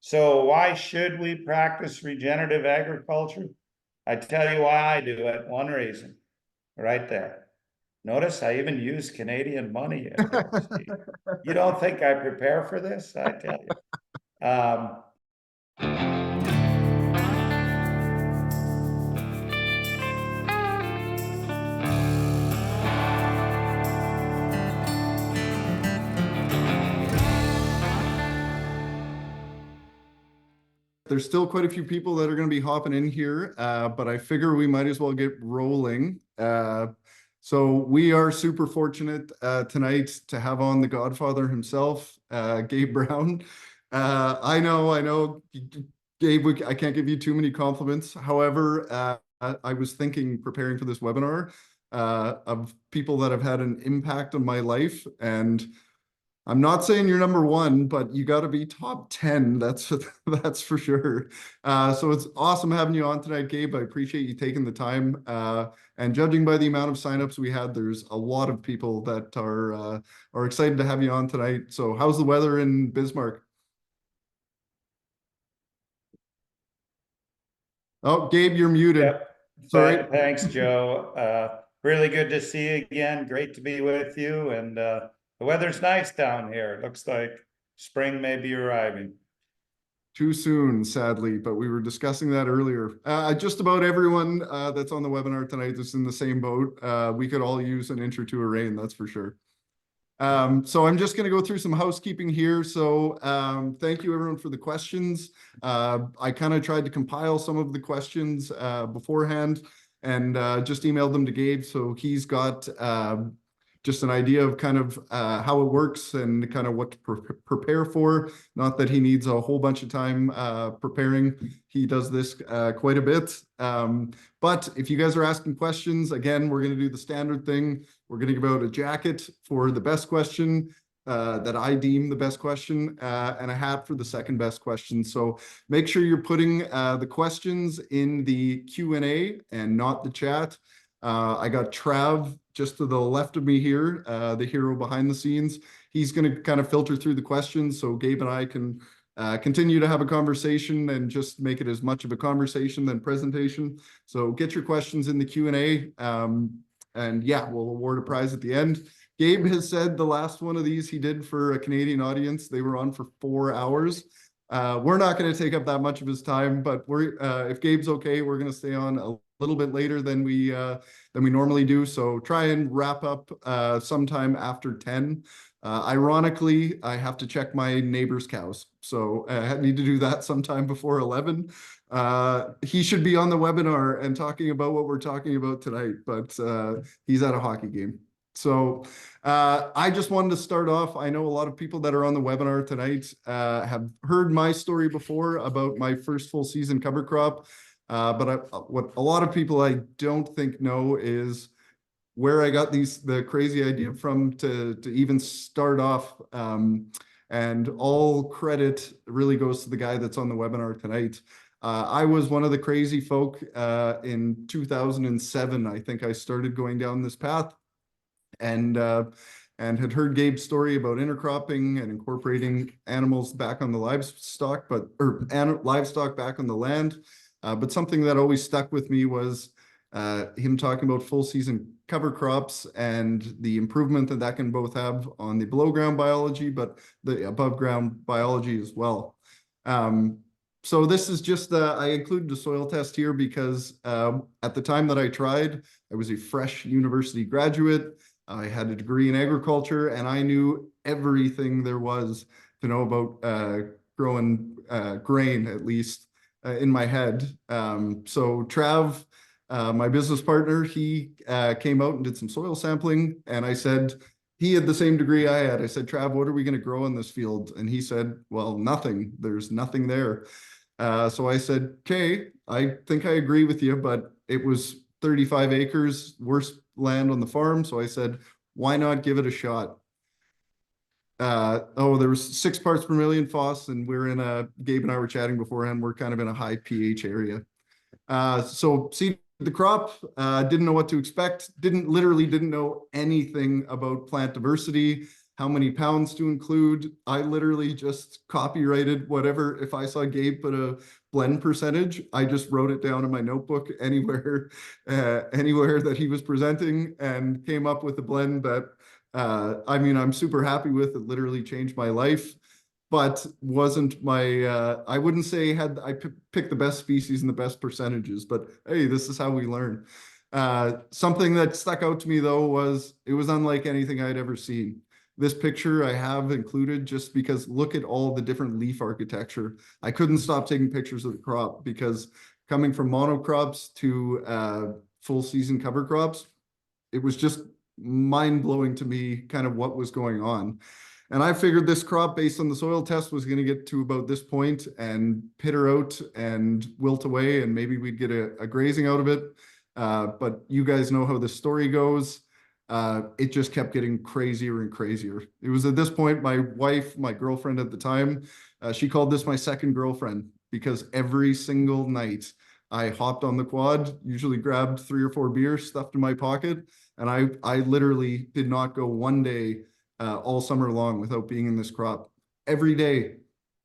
So why should we practice regenerative agriculture? I tell you why I do it. One reason, right there. Notice I even use Canadian money in here, Steve. You don't think I prepare for this? I tell you. There's still quite a few people that are going to be hopping in here, but I figure we might as well get rolling. So we are super fortunate tonight to have on the Godfather himself, Gabe Brown. I know, Gabe, I can't give you too many compliments. However, I was thinking, preparing for this webinar, of people that have had an impact on my life, and I'm not saying you're number one, but you got to be top 10. That's for sure. So it's awesome having you on tonight, Gabe. I appreciate you taking the time. And judging by the amount of signups we had, there's a lot of people that are excited to have you on tonight. So how's the weather in Bismarck? Oh, Gabe, you're muted. Yep. Sorry. Thanks, Joe. Really good to see you again. Great to be with you. And the weather's nice down here. It looks like spring may be arriving. Too soon, sadly, but we were discussing that earlier. Just about everyone that's on the webinar tonight is in the same boat. We could all use an inch or two of rain, that's for sure. So I'm just going to go through some housekeeping here. So thank you everyone for the questions. I kind of tried to compile some of the questions beforehand and just emailed them to Gabe. So he's got just an idea of kind of how it works and kind of what to prepare for. Not that he needs a whole bunch of time preparing. He does this quite a bit. But if you guys are asking questions, again, we're going to do the standard thing. We're going to give out a jacket for the best question that I deem the best question and a hat for the second best question. So make sure you're putting the questions in the Q&A and not the chat. I got Trav just to the left of me here, the hero behind the scenes. He's going to kind of filter through the questions so Gabe and I can continue to have a conversation and just make it as much of a conversation than presentation. So get your questions in the Q&A, and yeah, we'll award a prize at the end. Gabe has said the last one of these he did for a Canadian audience, they were on for 4 hours. We're not going to take up that much of his time, but if Gabe's okay, we're going to stay on a little bit later than we normally do. So try and wrap up sometime after 10. Ironically, I have to check my neighbor's cows, so I need to do that sometime before 11. He should be on the webinar and talking about what we're talking about tonight, but he's at a hockey game. So I just wanted to start off. I know a lot of people that are on the webinar tonight have heard my story before about my first full season cover crop. But what a lot of people I don't think know is where I got the crazy idea from to even start off. And all credit really goes to the guy that's on the webinar tonight. I was one of the crazy folk in 2007. I think I started going down this path and had heard Gabe's story about intercropping and incorporating animals back on the livestock, livestock back on the land. But something that always stuck with me was him talking about full season cover crops and the improvement that can both have on the below ground biology, but the above ground biology as well. So this is just, I included a soil test here because at the time that I tried, I was a fresh university graduate. I had a degree in agriculture and I knew everything there was to know about growing grain, at least in my head. So Trav, my business partner, he came out and did some soil sampling, and I said, he had the same degree I had. I said, Trav, what are we going to grow in this field? And he said, well, nothing. There's nothing there. So I said, okay, I think I agree with you, but it was 35 acres, worst land on the farm. So I said, why not give it a shot? There was 6 parts per million phos, and Gabe and I were chatting beforehand, we're kind of in a high pH area. So seeded the crop, didn't know what to expect, literally didn't know anything about plant diversity, how many pounds to include. I literally just copyrighted whatever. If I saw Gabe put a blend percentage, I just wrote it down in my notebook anywhere, anywhere that he was presenting, and came up with a blend that, I mean, I'm super happy with. It literally changed my life, but wasn't my, I wouldn't say I picked the best species and the best percentages, but hey, this is how we learn. Something that stuck out to me though was it was unlike anything I'd ever seen. This picture I have included just because look at all the different leaf architecture. I couldn't stop taking pictures of the crop because coming from monocrops to full season cover crops, it was just mind blowing to me kind of what was going on. And I figured this crop based on the soil test was going to get to about this point and pitter out and wilt away, and maybe we'd get a grazing out of it. But you guys know how the story goes. It just kept getting crazier and crazier. It was at this point, my wife, my girlfriend at the time, she called this my second girlfriend because every single night I hopped on the quad, usually grabbed 3 or 4 beers stuffed in my pocket. And I literally did not go one day all summer long without being in this crop. Every day,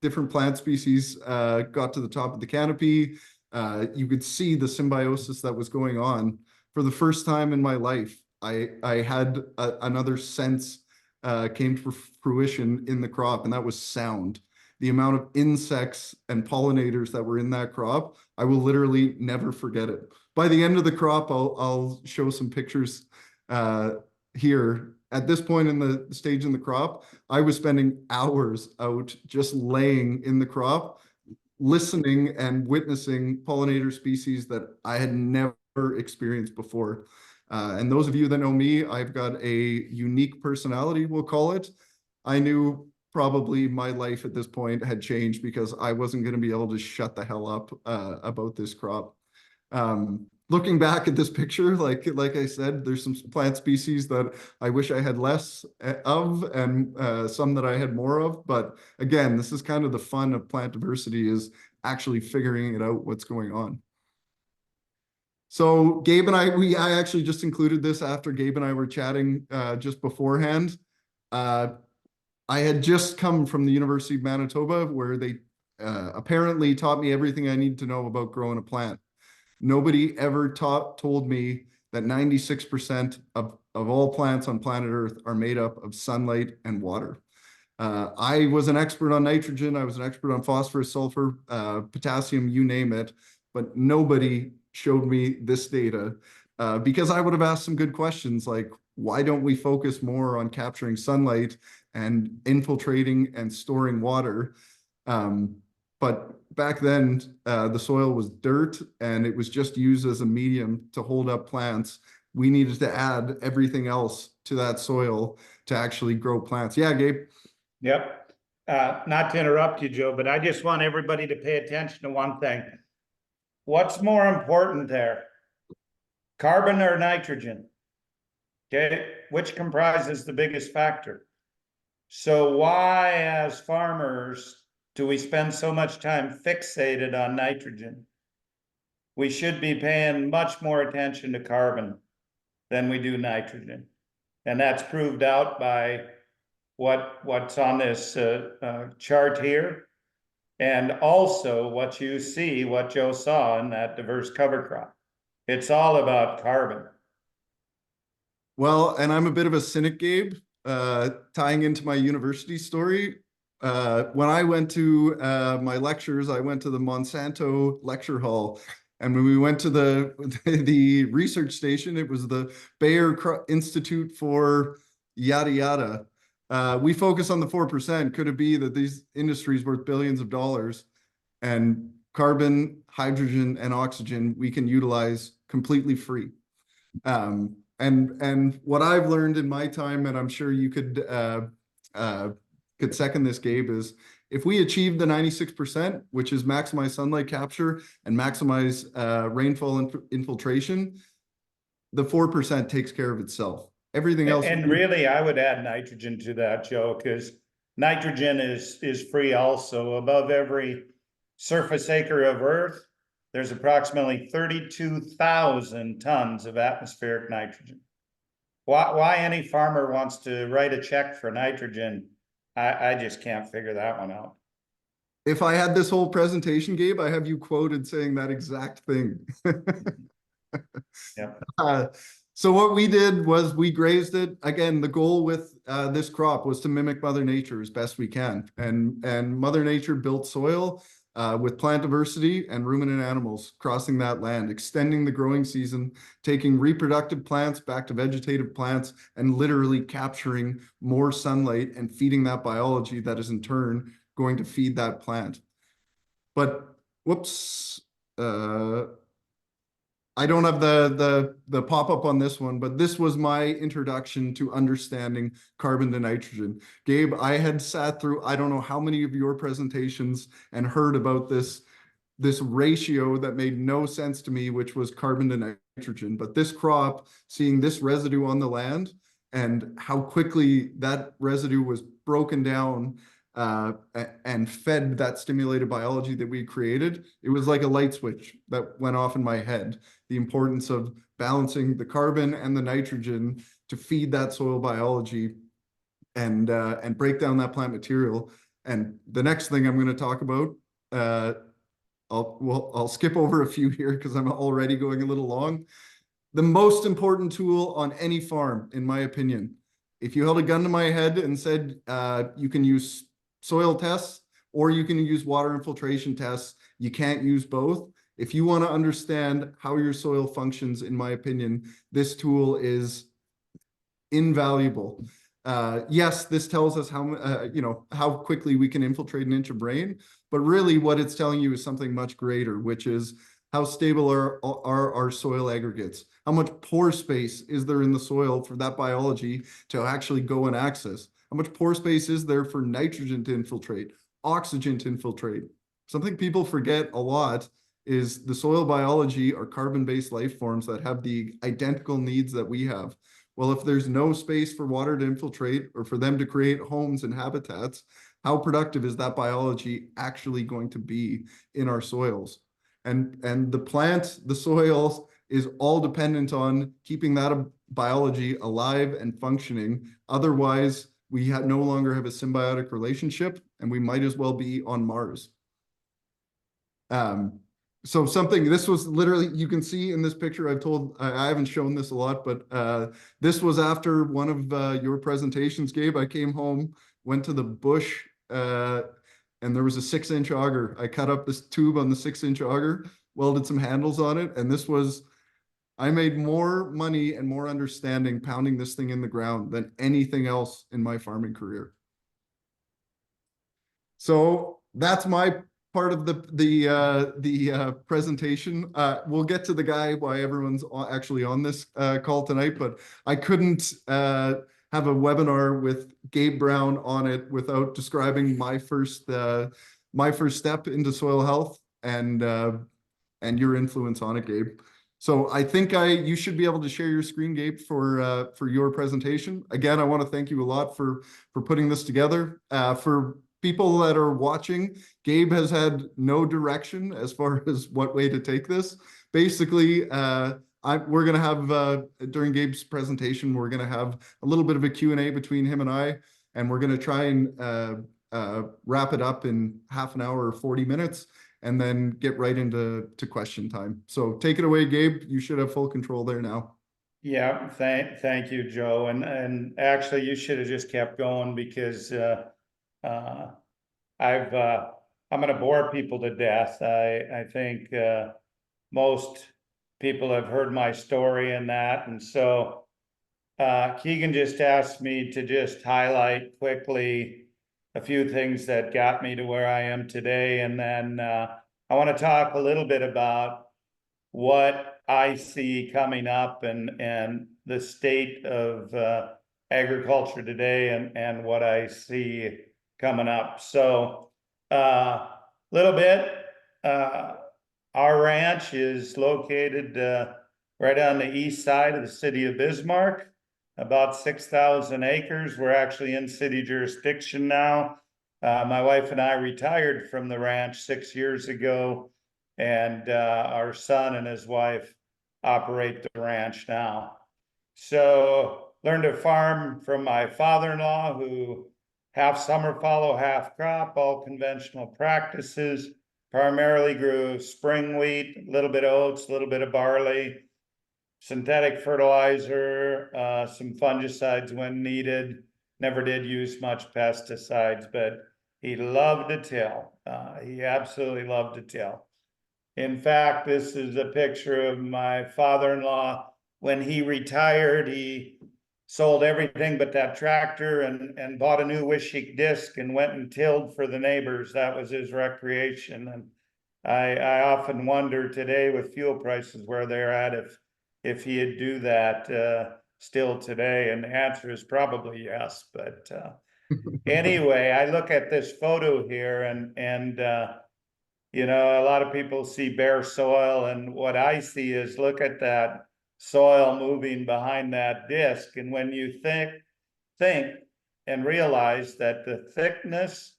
different plant species got to the top of the canopy. You could see the symbiosis that was going on. For the first time in my life, I had another sense came to fruition in the crop, and that was sound. The amount of insects and pollinators that were in that crop, I will literally never forget it. By the end of the crop, I'll show some pictures here. At this point in the stage in the crop, I was spending hours out just laying in the crop, listening and witnessing pollinator species that I had never experienced before. And those of you that know me, I've got a unique personality, we'll call it. I knew probably my life at this point had changed because I wasn't going to be able to shut the hell up about this crop. Looking back at this picture, like I said, there's some plant species that I wish I had less of, and some that I had more of. But again, this is kind of the fun of plant diversity, is actually figuring it out what's going on. So Gabe and I actually just included this after Gabe and I were chatting just beforehand. I had just come from the University of Manitoba, where they apparently taught me everything I need to know about growing a plant. Nobody ever told me that 96% of all plants on planet Earth are made up of sunlight and water. I was an expert on nitrogen. I was an expert on phosphorus, sulfur, potassium, you name it. But nobody showed me this data because I would have asked some good questions like, why don't we focus more on capturing sunlight and infiltrating and storing water? But back then, the soil was dirt and it was just used as a medium to hold up plants. We needed to add everything else to that soil to actually grow plants. Yeah, Gabe? Yep. Not to interrupt you, Joe, but I just want everybody to pay attention to one thing. What's more important there? Carbon or nitrogen? Okay, which comprises the biggest factor? So why, as farmers, do we spend so much time fixated on nitrogen? We should be paying much more attention to carbon than we do nitrogen. And that's proved out by what's on this chart here. And also what you see, what Joe saw in that diverse cover crop. It's all about carbon. Well, and I'm a bit of a cynic, Gabe, tying into my university story. When I went to my lectures, I went to the Monsanto lecture hall. And when we went to the research station, it was the Bayer Institute for yada yada. We focus on the 4%. Could it be that these industries worth billions of dollars, and carbon, hydrogen, and oxygen we can utilize completely free? And what I've learned in my time, and I'm sure you could second this, Gabe, is if we achieve the 96%, which is maximize sunlight capture and maximize rainfall infiltration, the 4% takes care of itself. Everything else. And really, I would add nitrogen to that, Joe, because nitrogen is free also. Above every surface acre of Earth, there's approximately 32,000 tons of atmospheric nitrogen. why any farmer wants to write a check for nitrogen, I just can't figure that one out. If I had this whole presentation, Gabe, I have you quoted saying that exact thing. Yep. So what we did was we grazed it. Again, the goal with this crop was to mimic Mother Nature as best we can. And Mother Nature built soil with plant diversity and ruminant animals crossing that land, extending the growing season, taking reproductive plants back to vegetative plants, and literally capturing more sunlight and feeding that biology that is in turn going to feed that plant. But whoops, I don't have the pop-up on this one, but this was my introduction to understanding carbon to nitrogen. Gabe, I had sat through, I don't know how many of your presentations and heard about this ratio that made no sense to me, which was carbon to nitrogen. But this crop, seeing this residue on the land and how quickly that residue was broken down and fed that stimulated biology that we created, it was like a light switch that went off in my head. The importance of balancing the carbon and the nitrogen to feed that soil biology and break down that plant material. And the next thing I'm going to talk about, I'll skip over a few here because I'm already going a little long. The most important tool on any farm, in my opinion, if you held a gun to my head and said you can use soil tests or you can use water infiltration tests, you can't use both. If you want to understand how your soil functions, in my opinion, this tool is invaluable. Yes, this tells us how quickly we can infiltrate an inch of rain, but really what it's telling you is something much greater, which is how stable are our soil aggregates? How much pore space is there in the soil for that biology to actually go and access? How much pore space is there for nitrogen to infiltrate, oxygen to infiltrate? Something people forget a lot is the soil biology are carbon-based life forms that have the identical needs that we have. Well, if there's no space for water to infiltrate or for them to create homes and habitats, how productive is that biology actually going to be in our soils? And the plant, the soils is all dependent on keeping that biology alive and functioning. Otherwise, we no longer have a symbiotic relationship and we might as well be on Mars. So this was literally, you can see in this picture, I haven't shown this a lot, but this was after one of your presentations, Gabe. I came home, went to the bush, and there was a 6-inch auger. I cut up this tube on the 6-inch auger, welded some handles on it, and I made more money and more understanding pounding this thing in the ground than anything else in my farming career. So that's my part of the presentation. We'll get to the guy why everyone's actually on this call tonight, but I couldn't have a webinar with Gabe Brown on it without describing my first step into soil health and your influence on it, Gabe. So I think you should be able to share your screen, Gabe, for your presentation. Again, I want to thank you a lot for putting this together. For people that are watching, Gabe has had no direction as far as what way to take this. Basically, we're going to have, during Gabe's presentation, we're going to have a little bit of a Q&A between him and I, and we're going to try and wrap it up in half an hour or 40 minutes, and then get right into question time. So take it away, Gabe. You should have full control there now. Yeah, thank you, Joe. And actually, you should have just kept going because I'm going to bore people to death. I think most people have heard my story and that, and so Keegan just asked me to just highlight quickly a few things that got me to where I am today, and then I want to talk a little bit about what I see coming up and the state of agriculture today and what I see coming up. So little bit, our ranch is located right on the east side of the city of Bismarck, about 6,000 acres. We're actually in city jurisdiction now. My wife and I retired from the ranch 6 years ago, and our son and his wife operate the ranch now. So learned to farm from my father-in-law, who half summer fallow, half crop, all conventional practices, primarily grew spring wheat, a little bit of oats, a little bit of barley, synthetic fertilizer, some fungicides when needed. Never did use much pesticides, but he loved to till. He absolutely loved to till. In fact, this is a picture of my father-in-law. When he retired, he sold everything but that tractor and bought a new Wishick disc and went and tilled for the neighbors. That was his recreation. And I often wonder today with fuel prices where they're at if he'd do that still today. And the answer is probably yes. But anyway, I look at this photo here and you know, a lot of people see bare soil, and what I see is look at that soil moving behind that disc. And when you think and realize that the thickness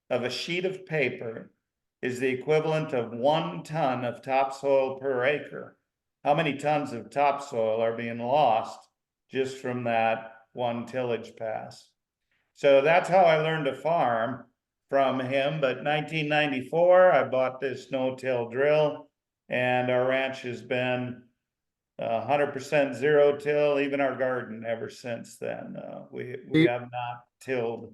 of a sheet of paper is the equivalent of 1 ton of topsoil per acre, how many tons of topsoil are being lost just from that one tillage pass? So that's how I learned to farm from him. But 1994, I bought this no-till drill, and our ranch has been 100% zero-till, even our garden ever since then. We have not tilled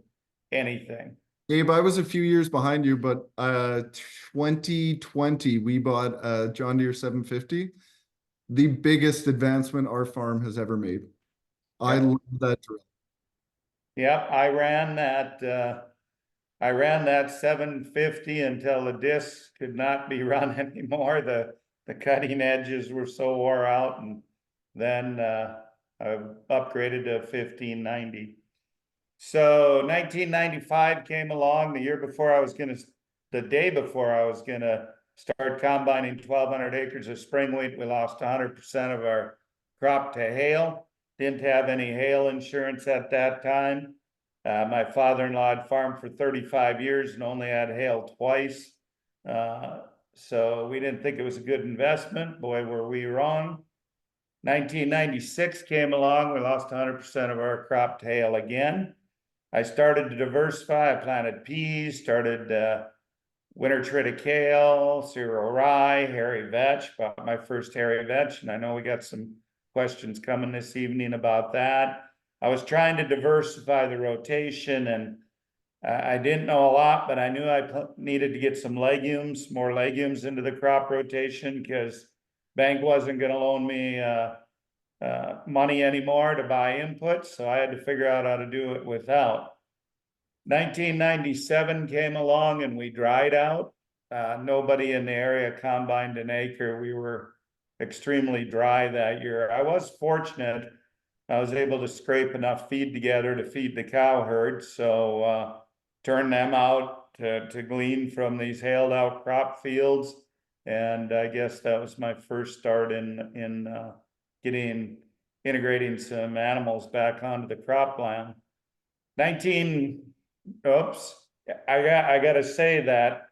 anything. Gabe, I was a few years behind you, but 2020, we bought a John Deere 750, the biggest advancement our farm has ever made. I love that drill. Yep, I ran that 750 until the disc could not be run anymore. The cutting edges were so wore out, and then I upgraded to 1590. So 1995 came along, the day before I was gonna start combining 1,200 acres of spring wheat. We lost 100% of our crop to hail. Didn't have any hail insurance at that time. My father-in-law had farmed for 35 years and only had hail twice. So we didn't think it was a good investment. Boy, were we wrong. 1996 came along, we lost 100% of our crop to hail again. I started to diversify. I planted peas, started winter triticale, cereal rye, hairy vetch, bought my first hairy vetch, and I know we got some questions coming this evening about that. I was trying to diversify the rotation, and I didn't know a lot, but I knew I needed to get some legumes, more legumes into the crop rotation, because bank wasn't going to loan me money anymore to buy inputs, so I had to figure out how to do it without. 1997 came along and we dried out. Nobody in the area combined an acre. We were extremely dry that year. I was fortunate. I was able to scrape enough feed together to feed the cow herd, so turn them out to glean from these hailed out crop fields. And I guess that was my first start in integrating some animals back onto the cropland. I gotta say that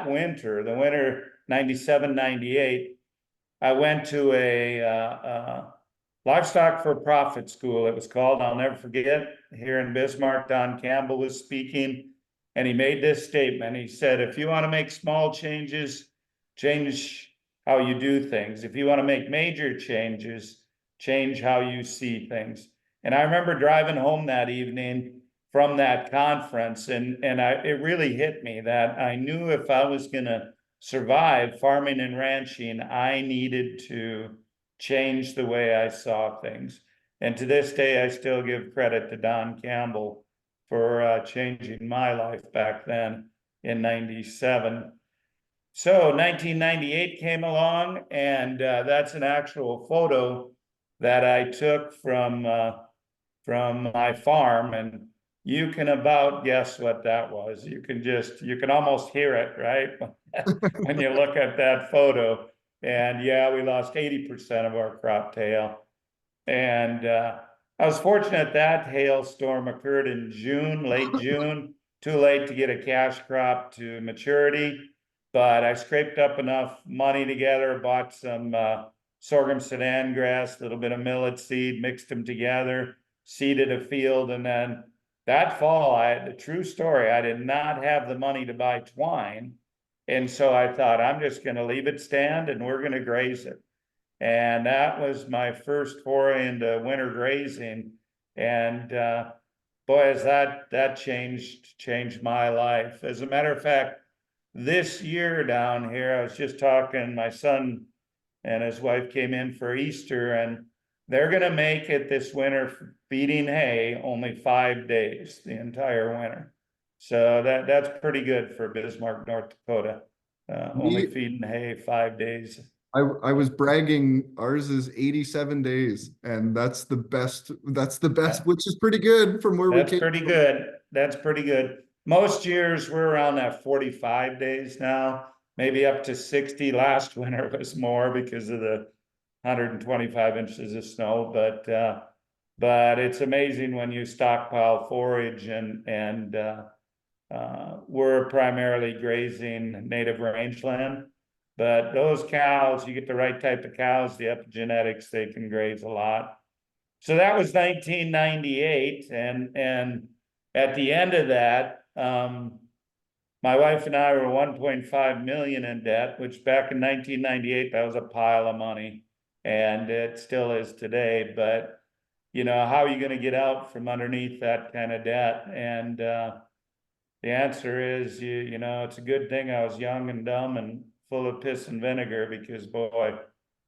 winter, the winter 97, 98, I went to a livestock for profit school, it was called. I'll never forget. Here in Bismarck, Don Campbell was speaking, and he made this statement. He said, if you want to make small changes, change how you do things. If you want to make major changes, change how you see things. And I remember driving home that evening from that conference, and it really hit me that I knew if I was going to survive farming and ranching, I needed to change the way I saw things. And to this day, I still give credit to Don Campbell for changing my life back then in 97. So 1998 came along, and that's an actual photo that I took from my farm, and you can about guess what that was. You can almost hear it, right? When you look at that photo. And yeah, we lost 80% of our crop to hail. And I was fortunate that hailstorm occurred in June, late June, too late to get a cash crop to maturity. But I scraped up enough money together, bought some sorghum Sudan grass, a little bit of millet seed, mixed them together, seeded a field, and then that fall, the true story, I did not have the money to buy twine. And so I thought, I'm just gonna leave it stand and we're gonna graze it. And that was my first foray into winter grazing. And boy, has that changed my life. As a matter of fact, this year down here, I was just talking, my son and his wife came in for Easter, and they're gonna make it this winter feeding hay only 5 days, the entire winter. So that's pretty good for Bismarck, North Dakota. Only Me, feeding hay 5 days. I was bragging, ours is 87 days, and that's the best, which is pretty good from where we That's came pretty from. good. That's pretty good. Most years we're around that 45 days now, maybe up to 60. Last winter was more because of the 125 inches of snow, but it's amazing when you stockpile forage, and we're primarily grazing native rangeland. But those cows, you get the right type of cows, the epigenetics, they can graze a lot. So that was 1998, and at the end of that, my wife and I were 1.5 million in debt, which back in 1998, that was a pile of money, and it still is today. But you know, how are you going to get out from underneath that kind of debt? And the answer is, you know, it's a good thing I was young and dumb and full of piss and vinegar, because boy,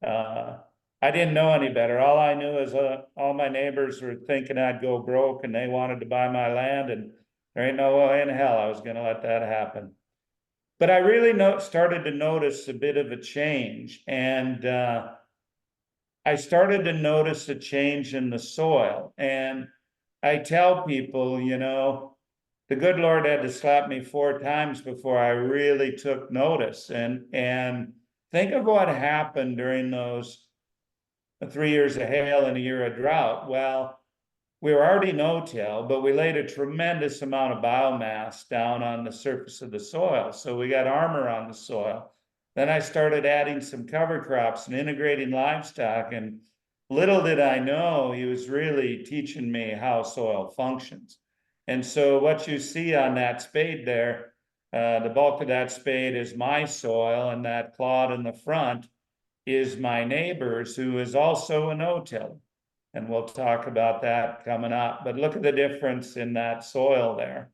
I didn't know any better. All I knew is all my neighbors were thinking I'd go broke, and they wanted to buy my land, and there ain't no way in hell I was going to let that happen. But I really started to notice a bit of a change, and I started to notice a change in the soil. And I tell people, you know, the good Lord had to slap me 4 times before I really took notice. And think of what happened during those 3 years of hail and a year of drought. Well, we were already no-till, but we laid a tremendous amount of biomass down on the surface of the soil. So we got armor on the soil. Then I started adding some cover crops and integrating livestock. And little did I know, he was really teaching me how soil functions. And so what you see on that spade there, the bulk of that spade is my soil, and that clod in the front is my neighbor's, who is also a no-till. And we'll talk about that coming up. But look at the difference in that soil there.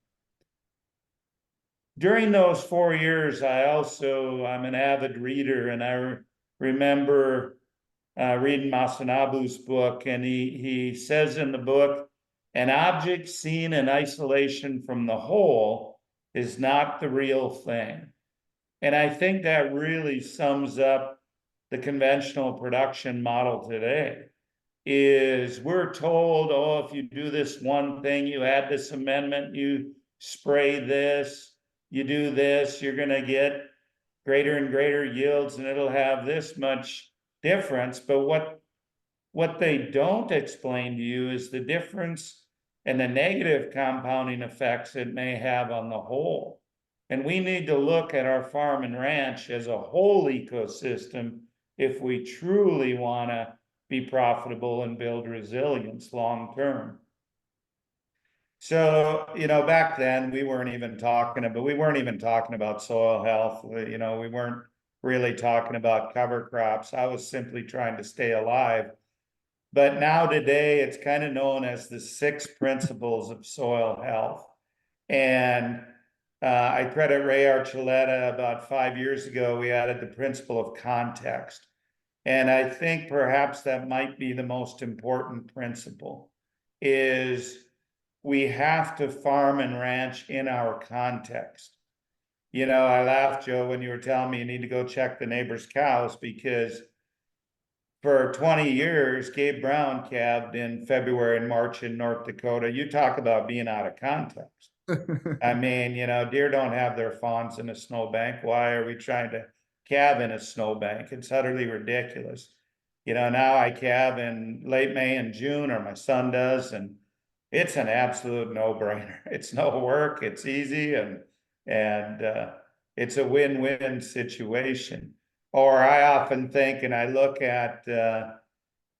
During those 4 years, I'm an avid reader, and I remember reading Masanabu's book, and he says in the book, an object seen in isolation from the whole is not the real thing. And I think that really sums up the conventional production model today. Is we're told, oh, if you do this one thing, you add this amendment, you spray this, you do this, you're going to get greater and greater yields, and it'll have this much difference. But what they don't explain to you is the difference and the negative compounding effects it may have on the whole. And we need to look at our farm and ranch as a whole ecosystem if we truly want to be profitable and build resilience long term. So, you know, back then we weren't even talking about soil health. You know, we weren't really talking about cover crops. I was simply trying to stay alive. But now today it's kind of known as the 6 principles of soil health. And I credit Ray Archuleta. About 5 years ago, we added the principle of context. And I think perhaps that might be the most important principle, is we have to farm and ranch in our context. You know, I laughed, Joe, when you were telling me you need to go check the neighbor's cows, because for 20 years, Gabe Brown calved in February and March in North Dakota. You talk about being out of context. I mean, you know, deer don't have their fawns in a snowbank. Why are we trying to calve in a snowbank? It's utterly ridiculous. You know, now I calve in late May and June, or my son does, and it's an absolute no-brainer. It's no work, it's easy, and it's a win-win situation. Or I often think, and I look at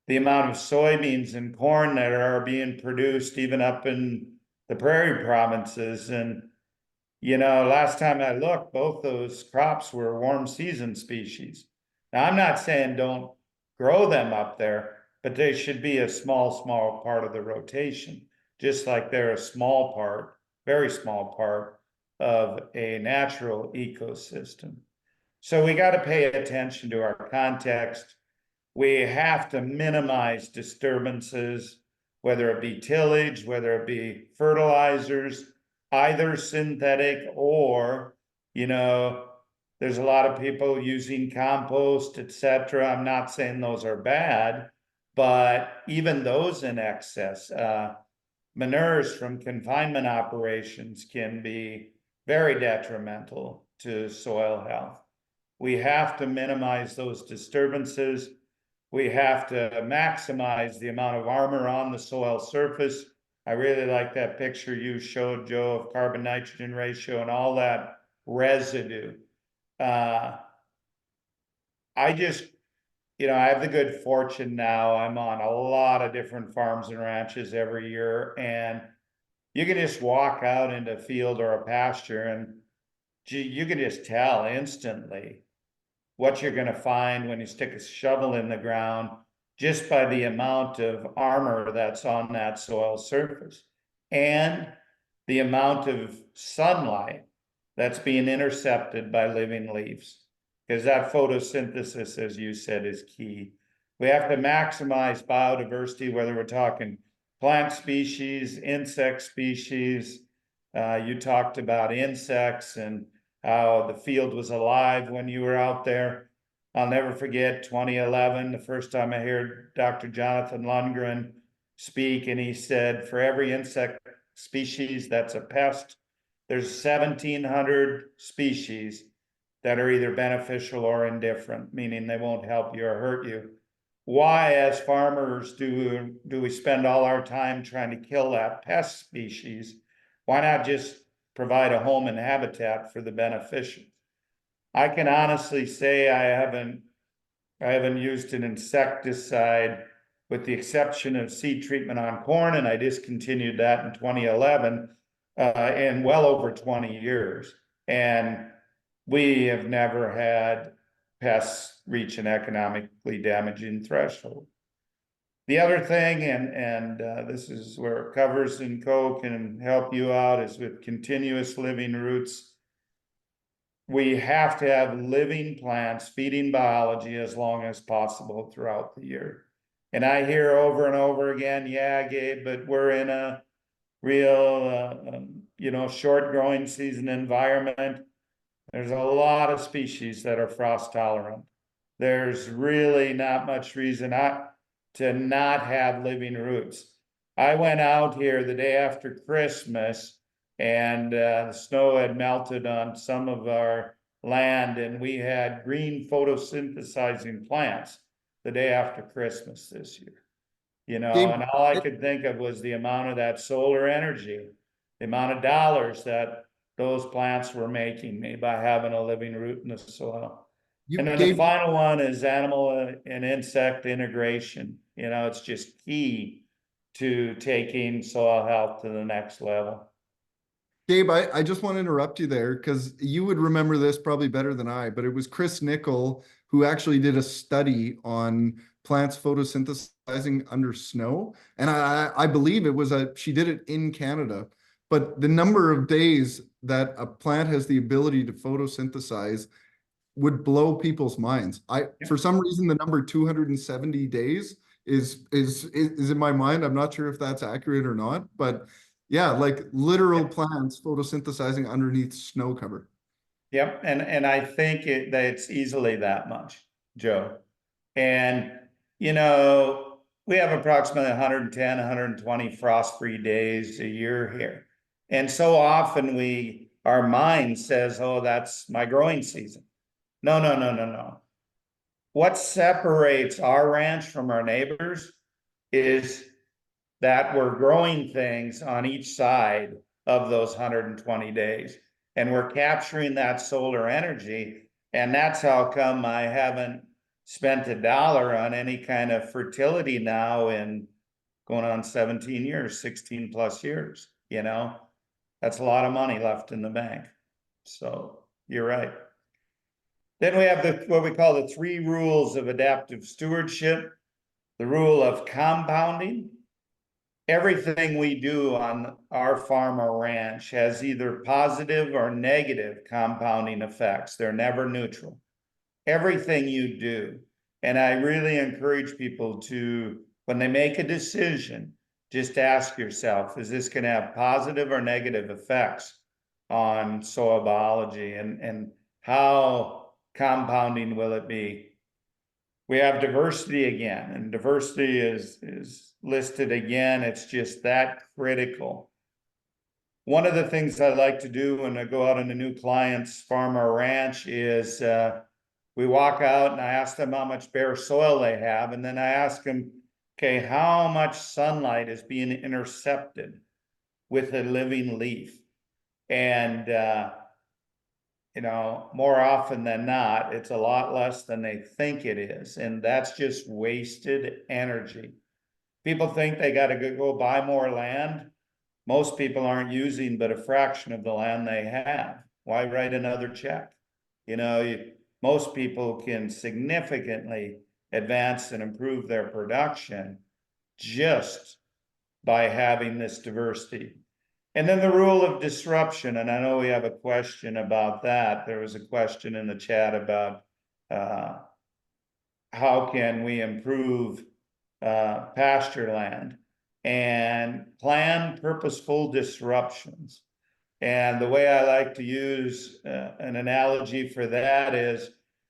the amount of soybeans and corn that are being produced even up in the prairie provinces. And, last time I looked, both those crops were warm season species. Now, I'm not saying don't grow them up there, but they should be a small part of the rotation, just like they're a small part, very small part of a natural ecosystem. So we got to pay attention to our context. We have to minimize disturbances, whether it be tillage, whether it be fertilizers, either synthetic or, there's a lot of people using compost, etc. I'm not saying those are bad, but even those in excess, manures from confinement operations can be very detrimental to soil health. We have to minimize those disturbances. We have to maximize the amount of armor on the soil surface. I really like that picture you showed, Joe, of carbon nitrogen ratio and all that residue. I just, I have the good fortune now. I'm on a lot of different farms and ranches every year, and you can just walk out into a field or a pasture and you can just tell instantly what you're going to find when you stick a shovel in the ground just by the amount of armor that's on that soil surface and the amount of sunlight that's being intercepted by living leaves. Because that photosynthesis, as you said, is key. We have to maximize biodiversity, whether we're talking plant species, insect species. You talked about insects and how the field was alive when you were out there. I'll never forget 2011, the first time I heard Dr. Jonathan Lundgren speak, and he said, for every insect species that's a pest, there's 1,700 species that are either beneficial or indifferent, meaning they won't help you or hurt you. Why, as farmers, do we spend all our time trying to kill that pest species? Why not just provide a home and habitat for the beneficial? I can honestly say I haven't used an insecticide with the exception of seed treatment on corn, and I discontinued that in 2011, in well over 20 years. And we have never had pests reach an economically damaging threshold. The other thing, and this is where Covers & Co. can help you out, is with continuous living roots. We have to have living plants feeding biology as long as possible throughout the year. And I hear over and over again, yeah, Gabe, but we're in a real, short growing season environment. There's a lot of species that are frost tolerant. There's really not much reason to not have living roots. I went out here the day after Christmas, and the snow had melted on some of our land, and we had green photosynthesizing plants the day after Christmas this year. Gabe, And all I could think of was the amount of that solar energy, the amount of dollars that those plants were making me by having a living root in the soil. And then the final one is animal and insect integration. It's just key to taking soil health to the next level. Gabe, I just want to interrupt you there because you would remember this probably better than I, but it was Chris Nickel who actually did a study on plants photosynthesizing under snow. And I believe it was she did it in Canada, but the number of days that a plant has the ability to photosynthesize would blow people's minds. For some reason, the number 270 days is in my mind. I'm not sure if that's accurate or not, but yeah, like literal plants photosynthesizing underneath snow cover. Yep, and I think that it's easily that much, Joe. And we have approximately 110, 120 frost-free days a year here. And so often our mind says, oh, that's my growing season. No. What separates our ranch from our neighbors is that we're growing things on each side of those 120 days. And we're capturing that solar energy. And that's how come I haven't spent $1 on any kind of fertility now in going on 17 years, 16 plus years, you know? That's a lot of money left in the bank. So you're right. Then we have what we call the 3 rules of adaptive stewardship. The rule of compounding. Everything we do on our farm or ranch has either positive or negative compounding effects. They're never neutral. Everything you do. And I really encourage people to, when they make a decision, just ask yourself, is this going to have positive or negative effects on soil biology, and how compounding will it be? We have diversity again, and diversity is listed again. It's just that critical. One of the things I like to do when I go out on a new client's farm or ranch is we walk out and I ask them how much bare soil they have, and then I ask them, okay, how much sunlight is being intercepted with a living leaf? And you know, more often than not, it's a lot less than they think it is. And that's just wasted energy. People think they got to go buy more land. Most people aren't using but a fraction of the land they have. Why write another check? You know, most people can significantly advance and improve their production just by having this diversity. And then the rule of disruption, and I know we have a question about that. There was a question in the chat about how can we improve pasture land, and plan purposeful disruptions. And the way I like to use an analogy for that is,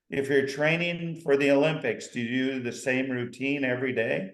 if you're training for the Olympics, do you do the same routine every day?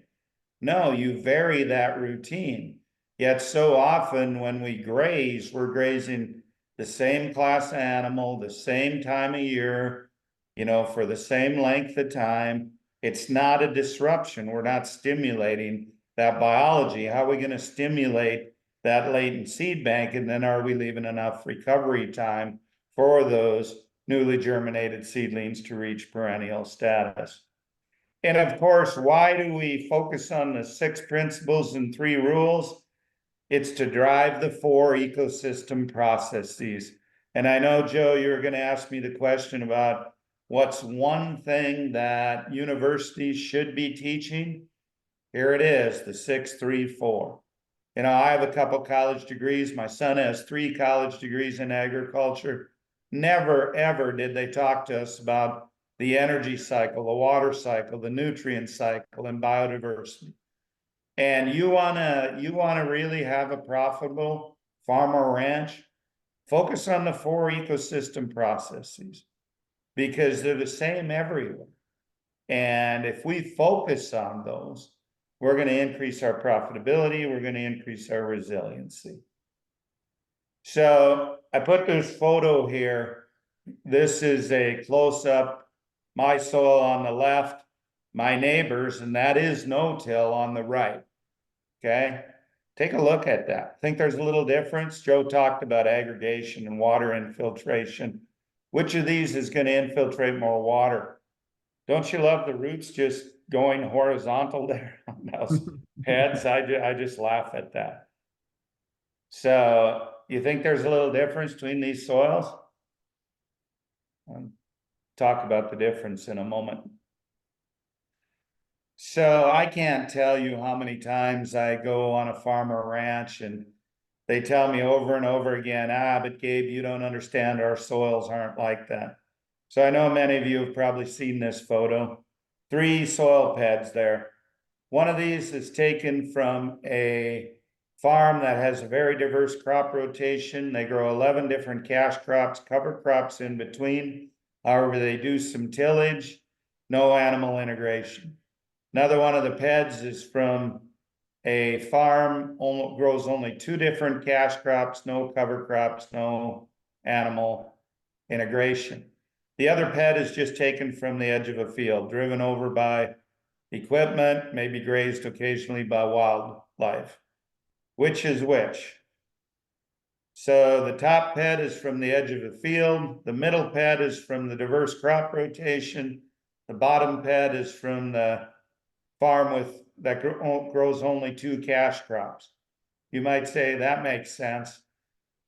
No, you vary that routine. Yet so often when we graze, we're grazing the same class animal, the same time of year, you know, for the same length of time. It's not a disruption. We're not stimulating that biology. How are we going to stimulate that latent seed bank? And then are we leaving enough recovery time for those newly germinated seedlings to reach perennial status? And of course, why do we focus on the 6 principles and 3 rules? It's to drive the 4 ecosystem processes. And I know, Joe, you were going to ask me the question about what's one thing that universities should be teaching. Here it is, the 6, 3, 4. You know, I have a couple college degrees. My son has 3 college degrees in agriculture. Never, ever did they talk to us about the energy cycle, the water cycle, the nutrient cycle, and biodiversity. And you wanna really have a profitable farm or ranch, focus on the 4 ecosystem processes, because they're the same everywhere. And if we focus on those, we're going to increase our profitability, we're going to increase our resiliency. So I put this photo here. This is a close-up, my soil on the left, my neighbors, and that is no-till on the right. Okay, take a look at that. Think there's a little difference? Joe talked about aggregation and water infiltration. Which of these is going to infiltrate more water? Don't you love the roots just going horizontal there on those heads? I just laugh at that. So you think there's a little difference between these soils? I'll talk about the difference in a moment. So I can't tell you how many times I go on a farm or ranch and they tell me over and over again, but Gabe, you don't understand, our soils aren't like that. So I know many of you have probably seen this photo. 3 soil pads there. One of these is taken from a farm that has a very diverse crop rotation. They grow 11 different cash crops, cover crops in between. However, they do some tillage, no animal integration. Another one of the PEDs is from a farm, grows only 2 different cash crops, no cover crops, no animal integration. The other PED is just taken from the edge of a field, driven over by equipment, maybe grazed occasionally by wildlife. Which is which? So the top PED is from the edge of a field, the middle PED is from the diverse crop rotation, The bottom bed is from the farm that grows only 2 cash crops. You might say that makes sense,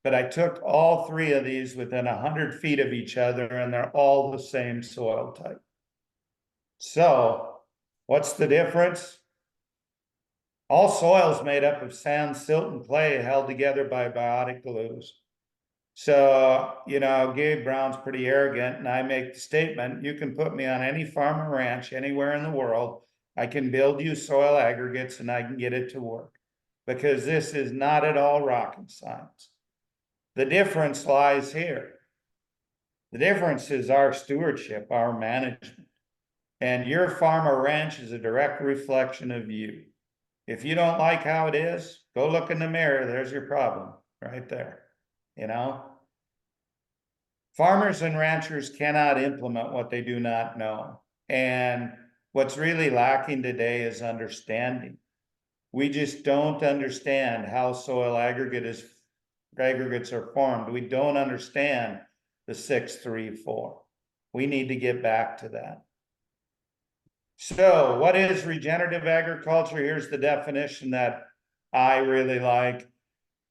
but I took all 3 of these within 100 feet of each other, and they're all the same soil type. So what's the difference? All soil is made up of sand, silt, and clay held together by biotic glues. So, Gabe Brown's pretty arrogant, and I make the statement, you can put me on any farm or ranch anywhere in the world. I can build you soil aggregates and I can get it to work, because this is not at all rocket science. The difference lies here. The difference is our stewardship, our management. And your farm or ranch is a direct reflection of you. If you don't like how it is, go look in the mirror. There's your problem right there. Farmers and ranchers cannot implement what they do not know. And what's really lacking today is understanding. We just don't understand how soil aggregates are formed. We don't understand the 6-3-4. We need to get back to that. So what is regenerative agriculture? Here's the definition that I really like.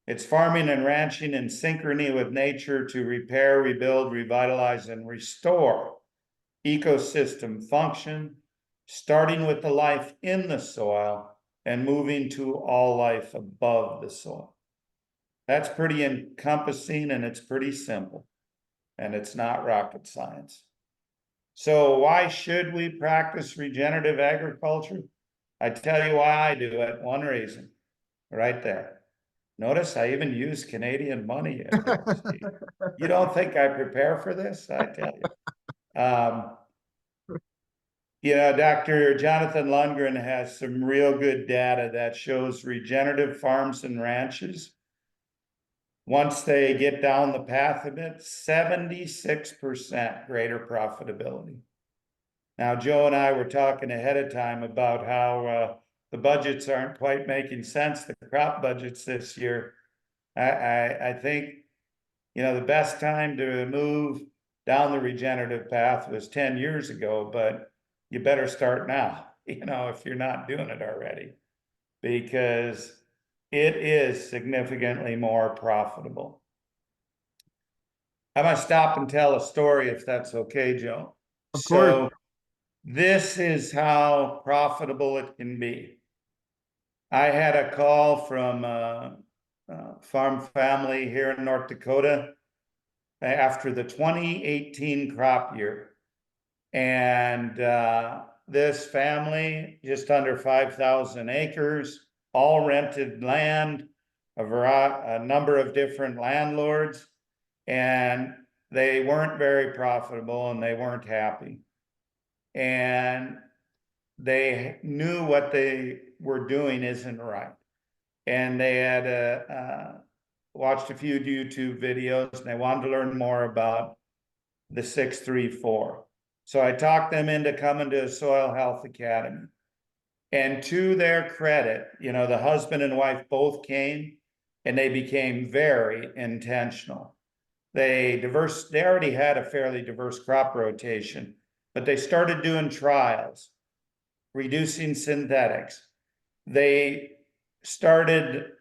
It's farming and ranching in synchrony with nature to repair, rebuild, revitalize, and restore ecosystem function, starting with the life in the soil and moving to all life above the soil. That's pretty encompassing, and it's pretty simple, and it's not rocket science. So why should we practice regenerative agriculture? I tell you why I do it. One reason, right there. Notice I even use Canadian money. You don't think I prepare for this? I tell you. Dr. Jonathan Lundgren has some real good data that shows regenerative farms and ranches, once they get down the path of it, 76% greater profitability. Now, Joe and I were talking ahead of time about how the budgets aren't quite making sense, the crop budgets this year. I think, the best time to move down the regenerative path was 10 years ago, but you better start now, if you're not doing it already, because it is significantly more profitable. I'm gonna stop and tell a story if that's okay, Joe. Of course. This is how profitable it can be. I had a call from a farm family here in North Dakota after the 2018 crop year. And this family, just under 5,000 acres, all rented land, a number of different landlords, and they weren't very profitable and they weren't happy. And they knew what they were doing isn't right. And they had watched a few YouTube videos and they wanted to learn more about the 6-3-4. So I talked them into coming to a Soil Health Academy. And to their credit, the husband and wife both came and they became very intentional. They already had a fairly diverse crop rotation, but they started doing trials, reducing synthetics. They started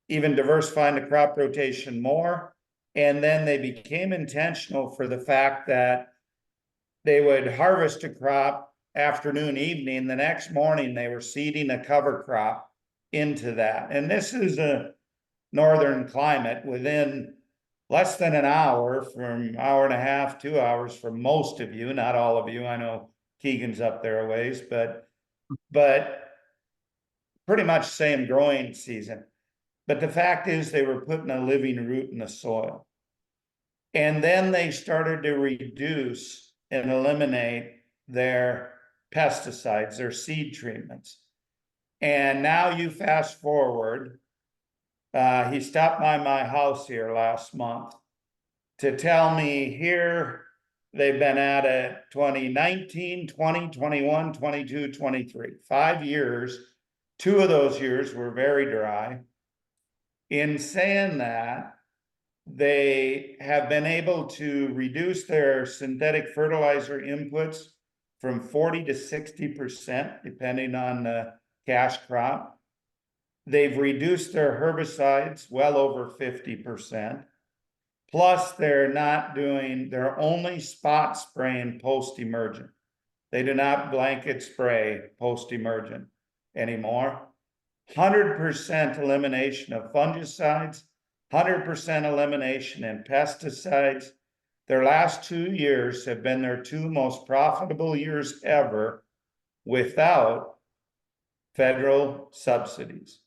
even diversifying the crop rotation more. And then they became intentional for the fact that they would harvest a crop afternoon, evening. The next morning, they were seeding a cover crop into that. And this is a northern climate within less than an hour, from hour and a half, 2 hours for most of you, not all of you. I know Keegan's up there a ways, but pretty much same growing season. But the fact is they were putting a living root in the soil. And then they started to reduce and eliminate their pesticides, their seed treatments. And now you fast forward, he stopped by my house here last month to tell me here they've been at it 2019, 20, 21, 22, 23, 5 years. 2 of those years were very dry. In saying that, They have been able to reduce their synthetic fertilizer inputs from 40 to 60%, depending on the cash crop. They've reduced their herbicides well over 50%. Plus, they're only spot spraying post-emergent. They do not blanket spray post-emergent anymore. 100% elimination of fungicides, 100% elimination in pesticides. Their last 2 years have been their 2 most profitable years ever without federal subsidies.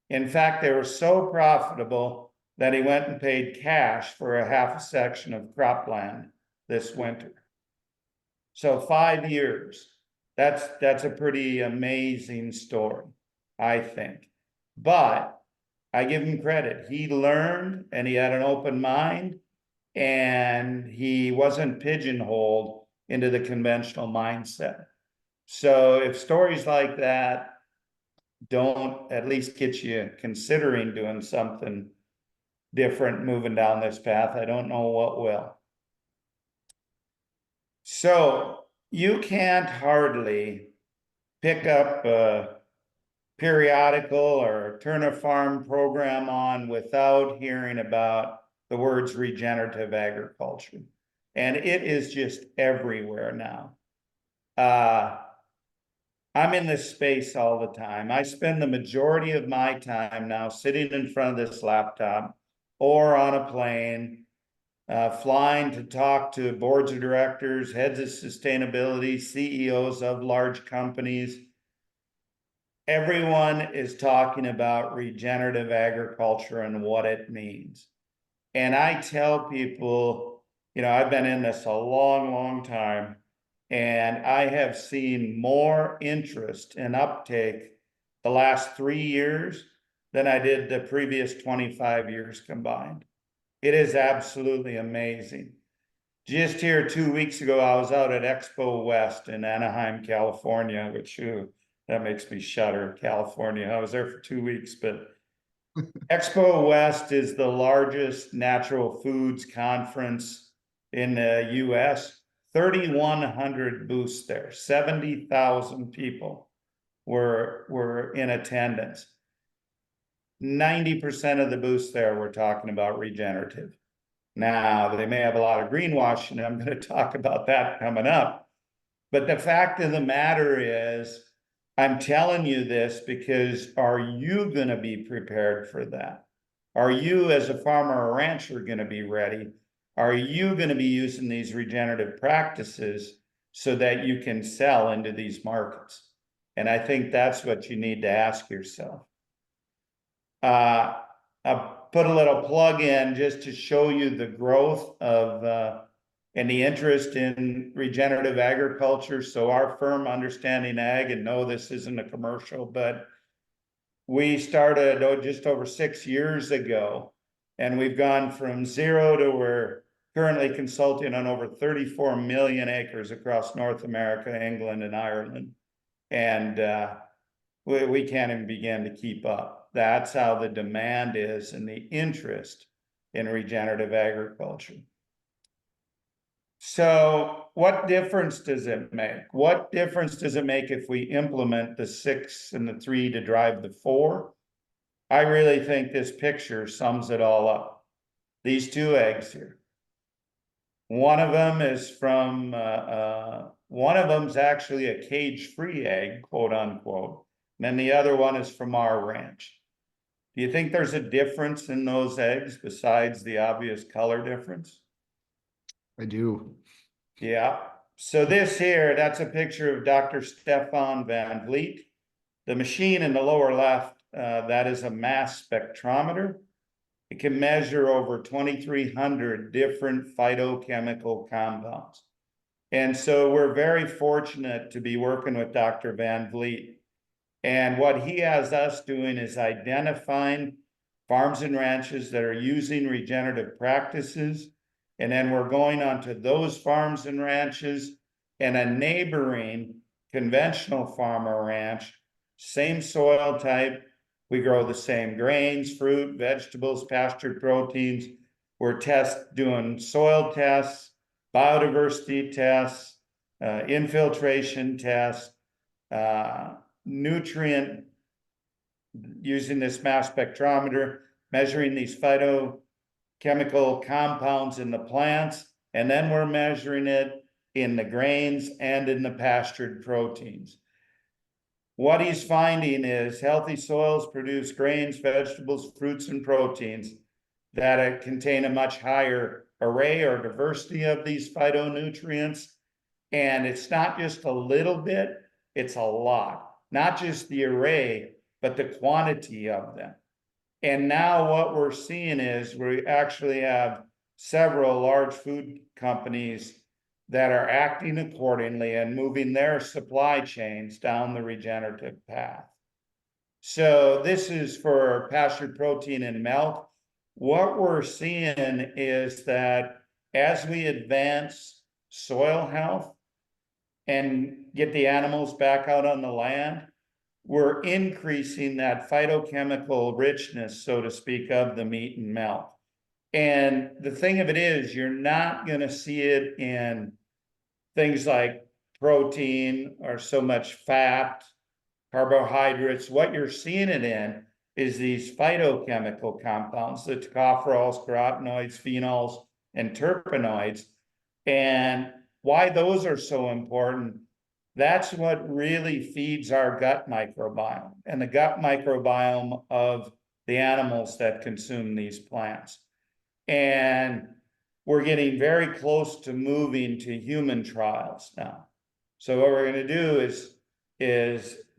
In fact, they were so profitable that he went and paid cash for a half a section of cropland this winter. So 5 years, that's a pretty amazing story, I think. But I give him credit. He learned and he had an open mind and he wasn't pigeonholed into the conventional mindset. So if stories like that don't at least get you considering doing something different, moving down this path, I don't know what will. So you can't hardly pick up a periodical or turn a farm program on without hearing about the words regenerative agriculture. And it is just everywhere now. I'm in this space all the time. I spend the majority of my time now sitting in front of this laptop or on a plane, flying to talk to boards of directors, heads of sustainability, CEOs of large companies. Everyone is talking about regenerative agriculture and what it means. And I tell people, I've been in this a long, long time, and I have seen more interest and uptake the last 3 years than I did the previous 25 years combined. It is absolutely amazing. Just here 2 weeks ago, I was out at Expo West in Anaheim, California, which that makes me shudder, California. I was there for 2 weeks, but Expo West is the largest natural foods conference in the US. 3,100 booths there, 70,000 people were in attendance. 90% of the booths there were talking about regenerative. Now, they may have a lot of greenwashing. I'm going to talk about that coming up. But the fact of the matter is, I'm telling you this because are you going to be prepared for that? Are you, as a farmer or rancher, going to be ready? Are you going to be using these regenerative practices so that you can sell into these markets? And I think that's what you need to ask yourself. I'll put a little plug in just to show you the growth of and the interest in regenerative agriculture. So our firm, Understanding Ag, and no, this isn't a commercial, but we started just over 6 years ago, and we've gone from 0 to we're currently consulting on over 34 million acres across North America, England, and Ireland. And we can't even begin to keep up. That's how the demand is and the interest in regenerative agriculture. So what difference does it make? What difference does it make if we implement the 6 and the 3 to drive the 4? I really think this picture sums it all up. These 2 eggs here. One of them is from, one of them's actually a cage-free egg, quote unquote. And then the other one is from our ranch. Do you think there's a difference in those eggs besides the obvious color difference? I do. Yeah. So this here, that's a picture of Dr. Stefan Van Vliet. The machine in the lower left, that is a mass spectrometer. It can measure over 2,300 different phytochemical compounds. And so we're very fortunate to be working with Dr. Van Vliet. And what he has us doing is identifying farms and ranches that are using regenerative practices. And then we're going onto those farms and ranches and a neighboring conventional farm or ranch, same soil type. We grow the same grains, fruit, vegetables, pastured proteins, We're doing soil tests, biodiversity tests, infiltration tests, nutrient, using this mass spectrometer, measuring these phytochemical compounds in the plants, and then we're measuring it in the grains and in the pastured proteins. What he's finding is healthy soils produce grains, vegetables, fruits, and proteins that contain a much higher array or diversity of these phytonutrients. And it's not just a little bit, it's a lot. Not just the array, but the quantity of them. And now what we're seeing is we actually have several large food companies that are acting accordingly and moving their supply chains down the regenerative path. So this is for pastured protein and milk. What we're seeing is that as we advance soil health and get the animals back out on the land, we're increasing that phytochemical richness, so to speak, of the meat and milk. And the thing of it is, you're not going to see it in things like protein or so much fat, carbohydrates. What you're seeing it in is these phytochemical compounds, the tocopherols, carotenoids, phenols, and terpenoids. And why those are so important, that's what really feeds our gut microbiome and the gut microbiome of the animals that consume these plants. And we're getting very close to moving to human trials now. So what we're going to do is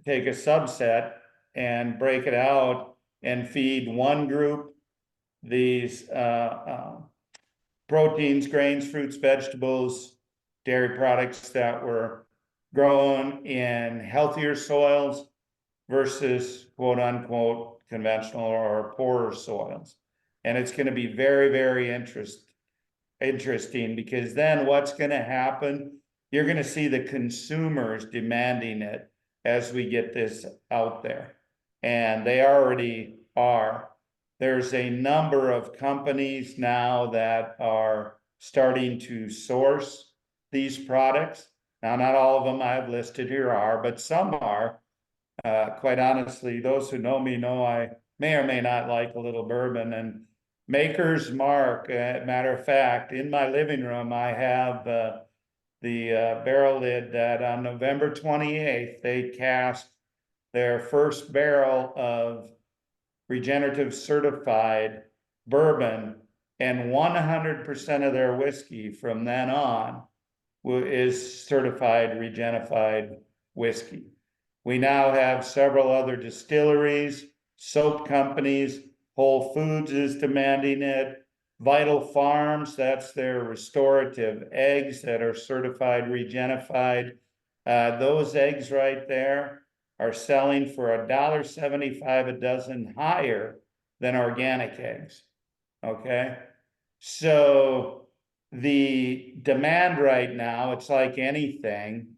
take a subset and break it out and feed one group these proteins, grains, fruits, vegetables, dairy products that were grown in healthier soils versus quote unquote conventional or poorer soils. And it's going to be very, very interesting because then what's going to happen, you're going to see the consumers demanding it as we get this out there. And they already are. There's a number of companies now that are starting to source these products. Now, not all of them I've listed here are, but some are. Quite honestly, those who know me know I may or may not like a little bourbon. And Maker's Mark, matter of fact, in my living room, I have the barrel lid that on November 28th, they cast their first barrel of regenerative certified bourbon, and 100% of their whiskey from then on is certified regenified whiskey. We now have several other distilleries, soap companies, Whole Foods is demanding it, Vital Farms, that's their restorative eggs that are certified regenified. Those eggs right there are selling for $1.75 a dozen higher than organic eggs, okay? So the demand right now, it's like anything,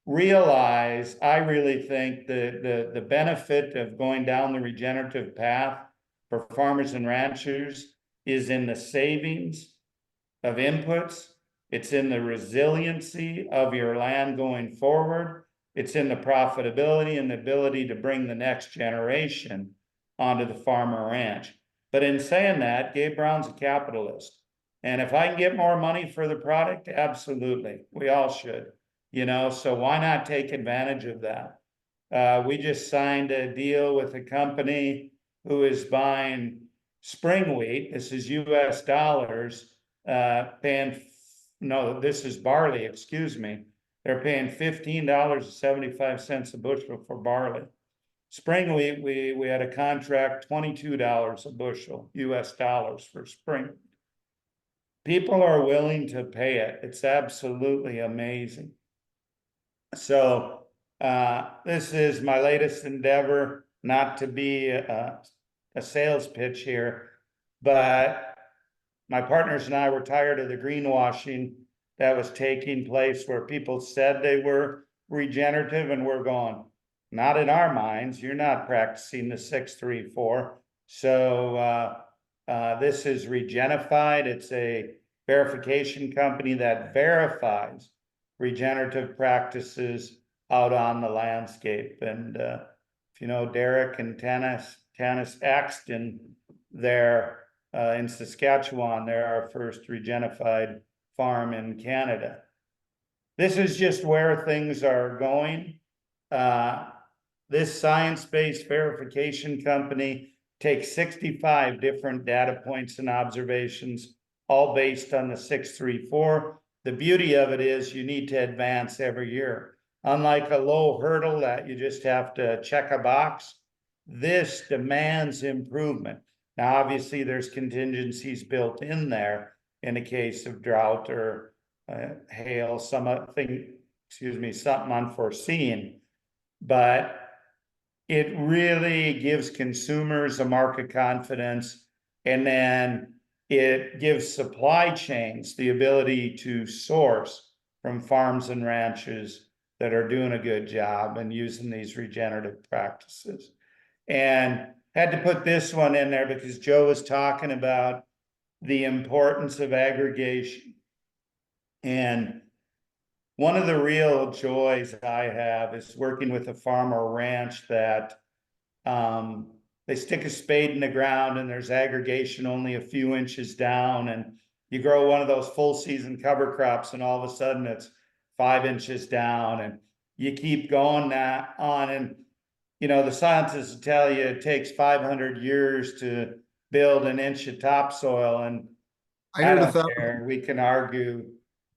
realize, I really think the benefit of going down the regenerative path for farmers and ranchers is in the savings of inputs. It's in the resiliency of your land going forward. It's in the profitability and the ability to bring the next generation onto the farm or ranch. But in saying that, Gabe Brown's a capitalist. And if I can get more money for the product, absolutely, we all should. You know, so why not take advantage of that? We just signed a deal with a company who is buying spring wheat. This is US dollars, this is barley, excuse me. They're paying $15.75 a bushel for barley. Spring wheat, we had a contract, $22 a bushel, US dollars for spring. People are willing to pay it. It's absolutely amazing. So this is my latest endeavor, not to be a sales pitch here, but my partners and I were tired of the greenwashing that was taking place where people said they were regenerative and we're going, not in our minds, you're not practicing the 6-3-4. So This is Regenerative. It's a verification company that verifies regenerative practices out on the landscape. And if you know Derek and Tanis Axton, they're in Saskatchewan. They're our first Regenerative farm in Canada. This is just where things are going. This science-based verification company takes 65 different data points and observations, all based on the 634. The beauty of it is you need to advance every year. Unlike a low hurdle that you just have to check a box, this demands improvement. Now, obviously, there's contingencies built in there in a case of drought or hail, something unforeseen, but it really gives consumers a mark of confidence, and then it gives supply chains the ability to source from farms and ranches that are doing a good job and using these regenerative practices. And had to put this one in there because Joe was talking about the importance of aggregation. And one of the real joys I have is working with a farm or ranch that they stick a spade in the ground and there's aggregation only a few inches down, and you grow one of those full season cover crops and all of a sudden it's 5 inches down, and you keep going that on. And you know, the scientists tell you it takes 500 years to build an inch of topsoil, and I I heard don't care. We can argue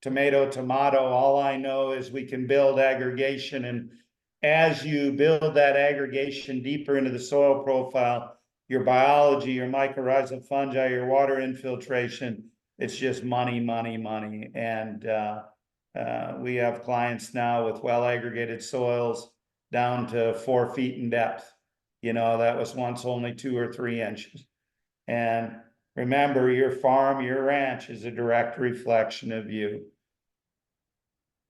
tomato. All I know is we can build aggregation. And as you build that aggregation deeper into the soil profile, your biology, your mycorrhizal fungi, your water infiltration, it's just money. And we have clients now with well aggregated soils down to 4 feet in depth. You know, that was once only 2 or 3 inches. And remember, your farm, your ranch is a direct reflection of you.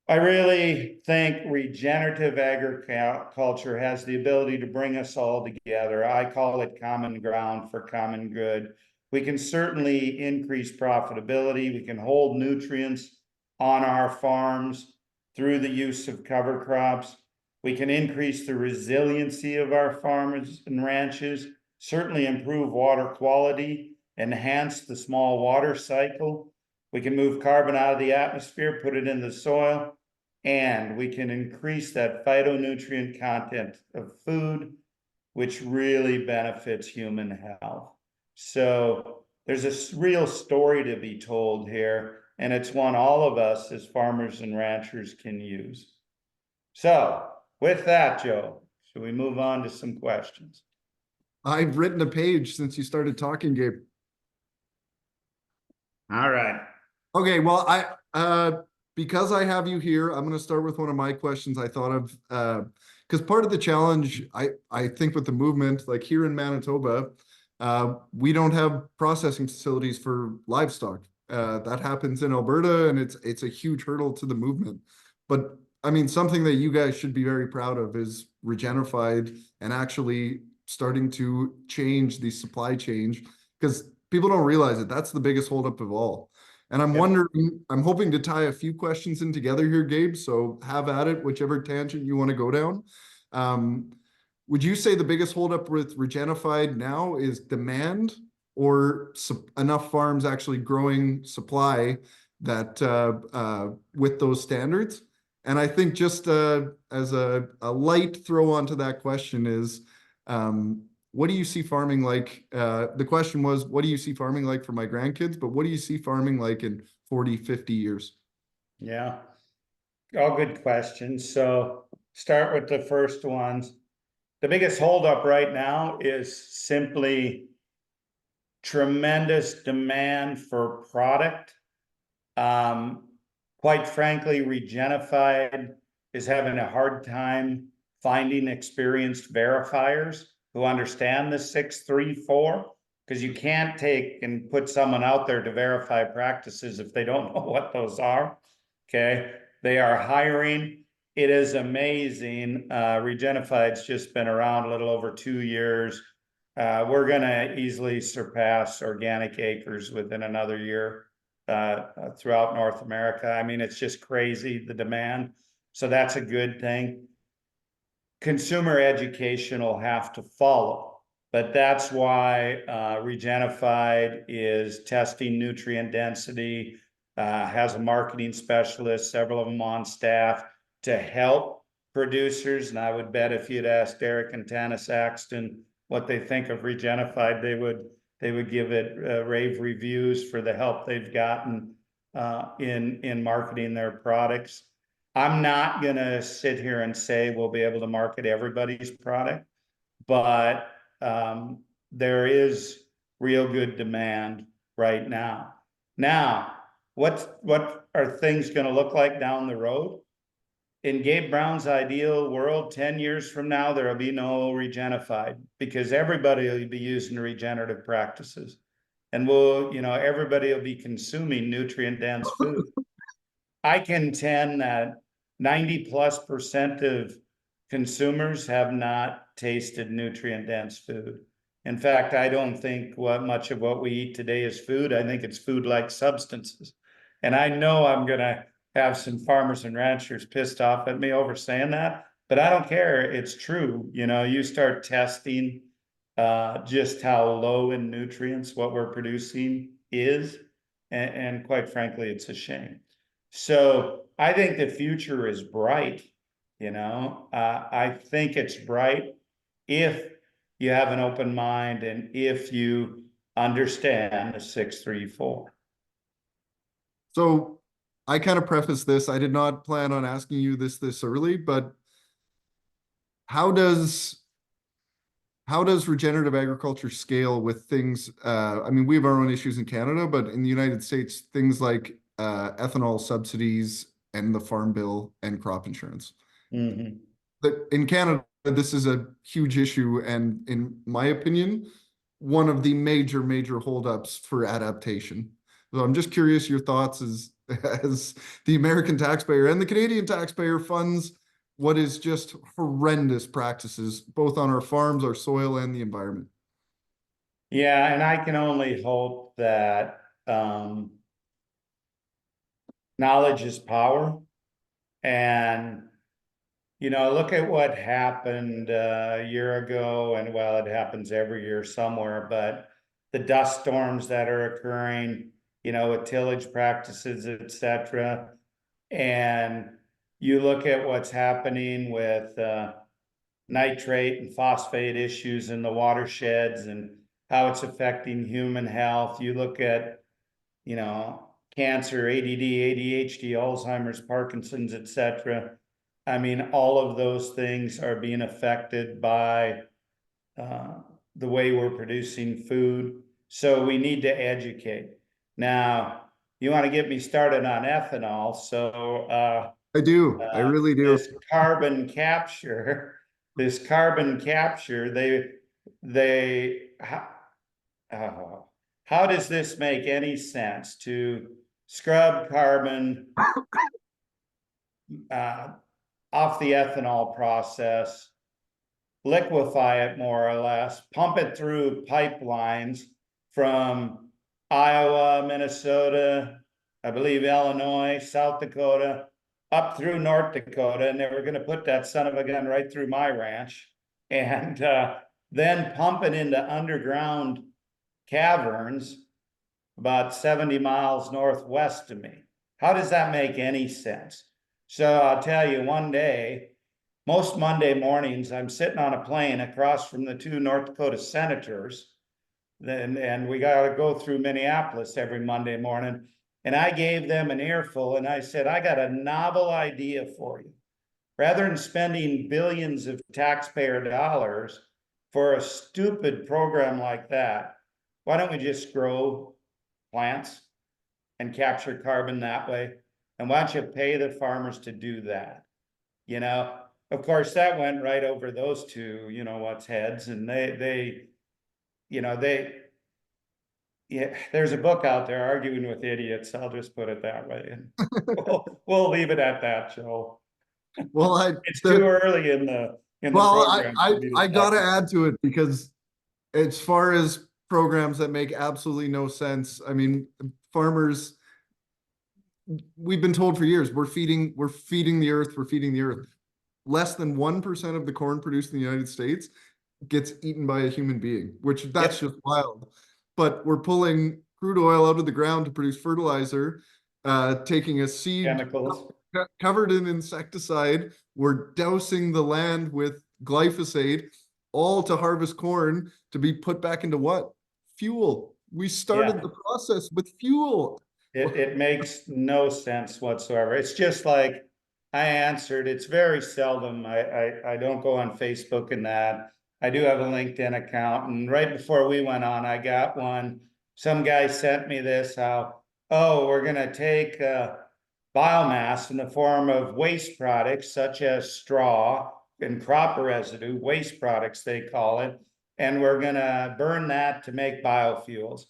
I really think regenerative agriculture has the ability to bring us all together. I call it common ground for common good. We can certainly increase profitability. We can hold nutrients on our farms through the use of cover crops. We can increase the resiliency of our farms and ranches, certainly improve water quality, enhance the small water cycle. We can move carbon out of the atmosphere, put it in the soil, and we can increase that phytonutrient content of food, which really benefits human health. So there's a real story to be told here, and it's one all of us as farmers and ranchers can use. So with that, Joe, should we move on to some questions? I've written a page since you started talking, Gabe. All right. Okay, well, because I have you here, I'm going to start with one of my questions I thought of, because part of the challenge, I think with the movement, like here in Manitoba, we don't have processing facilities for livestock. That happens in Alberta, and it's a huge hurdle to the movement. But I mean, something that you guys should be very proud of is Regenerative and actually starting to change the supply chain, because people don't realize it. That's the biggest holdup of all. And I'm wondering, I'm hoping to tie a few questions in together here, Gabe. So have at it, whichever tangent you want to go down. Would you say the biggest holdup with Regenerative now is demand, or enough farms actually growing supply that with those standards? And I think just as a light throw onto that question is, what do you see farming like? The question was, what do you see farming like for my grandkids? But what do you see farming like in 40, 50 years? Yeah, all good questions. So start with the first ones. The biggest holdup right now is simply tremendous demand for product. Quite frankly, Regenerative is having a hard time finding experienced verifiers who understand the 634, because you can't take and put someone out there to verify practices if they don't know what those are. Okay, they are hiring. It is amazing. Regenerative's just been around a little over 2 years. We're gonna easily surpass organic acres within another year throughout North America. I mean, it's just crazy, the demand. So that's a good thing. Consumer education will have to follow, but that's why Regenified is testing nutrient density, has a marketing specialist, several of them on staff to help producers. And I would bet if you'd asked Derek and Tana Saxton what they think of Regenified, they would give it rave reviews for the help they've gotten in marketing their products. I'm not gonna sit here and say we'll be able to market everybody's product, but there is real good demand right now. Now, what are things gonna look like down the road? In Gabe Brown's ideal world, 10 years from now, there'll be no Regenified because everybody will be using regenerative practices. And everybody will be consuming nutrient dense food. I contend that 90+% of consumers have not tasted nutrient dense food. In fact, I don't think much of what we eat today is food. I think it's food-like substances. And I know I'm gonna have some farmers and ranchers pissed off at me over saying that, but I don't care. It's true. You start testing just how low in nutrients what we're producing is, and quite frankly, it's a shame. So I think the future is bright. I think it's bright if you have an open mind and if you understand the 634. So I kind of preface this. I did not plan on asking you this early, but how does regenerative agriculture scale with things? I mean, we have our own issues in Canada, but in the United States, things like ethanol subsidies and the Farm Bill and crop insurance. Mm-hmm. In Canada, this is a huge issue, and in my opinion, one of the major holdups for adaptation. So I'm just curious your thoughts as the American taxpayer and the Canadian taxpayer funds what is just horrendous practices, both on our farms, our soil, and the environment. Yeah, and I can only hope that knowledge is power. And look at what happened a year ago, and well, it happens every year somewhere, but the dust storms that are occurring, with tillage practices, etc. And you look at what's happening with nitrate and phosphate issues in the watersheds and how it's affecting human health. You look at, cancer, ADD, ADHD, Alzheimer's, Parkinson's, etc. I mean, all of those things are being affected by the way we're producing food. So we need to educate. Now, you want to get me started on ethanol. So I do. I really do. This carbon capture, how does this make any sense to scrub carbon off the ethanol process, liquefy it more or less, pump it through pipelines from Iowa, Minnesota, I believe Illinois, South Dakota, up through North Dakota, and they were going to put that son of a gun right through my ranch, and then pump it into underground caverns about 70 miles northwest of me. How does that make any sense? So I'll tell you, one day, most Monday mornings, I'm sitting on a plane across from the two North Dakota senators, and we got to go through Minneapolis every Monday morning. And I gave them an earful and I said, I got a novel idea for you. Rather than spending billions of taxpayer dollars for a stupid program like that, why don't we just grow plants and capture carbon that way? And why don't you pay the farmers to do that? Of course, that went right over those two, heads, and yeah, there's a book out there, Arguing with Idiots. I'll just put it that way. And we'll leave it at that, Joe. Well, It's too early in the program. I got to add to it because As far as programs that make absolutely no sense, I mean, farmers, we've been told for years, we're feeding the earth, we're feeding the earth. Less than 1% of the corn produced in the United States gets eaten by a human being, which that's Yep. just wild. But we're pulling crude oil out of the ground to produce fertilizer, taking a seed Chemicals. covered in insecticide. We're dousing the land with glyphosate, all to harvest corn to be put back into what? Fuel. We started Yeah. the process with fuel. It makes no sense whatsoever. It's just like I answered, it's very seldom. I don't go on Facebook and that. I do have a LinkedIn account. And right before we went on, I got one. Some guy sent me this, how, oh, we're gonna take biomass in the form of waste products such as straw and crop residue, waste products, they call it. And we're gonna burn that to make biofuels.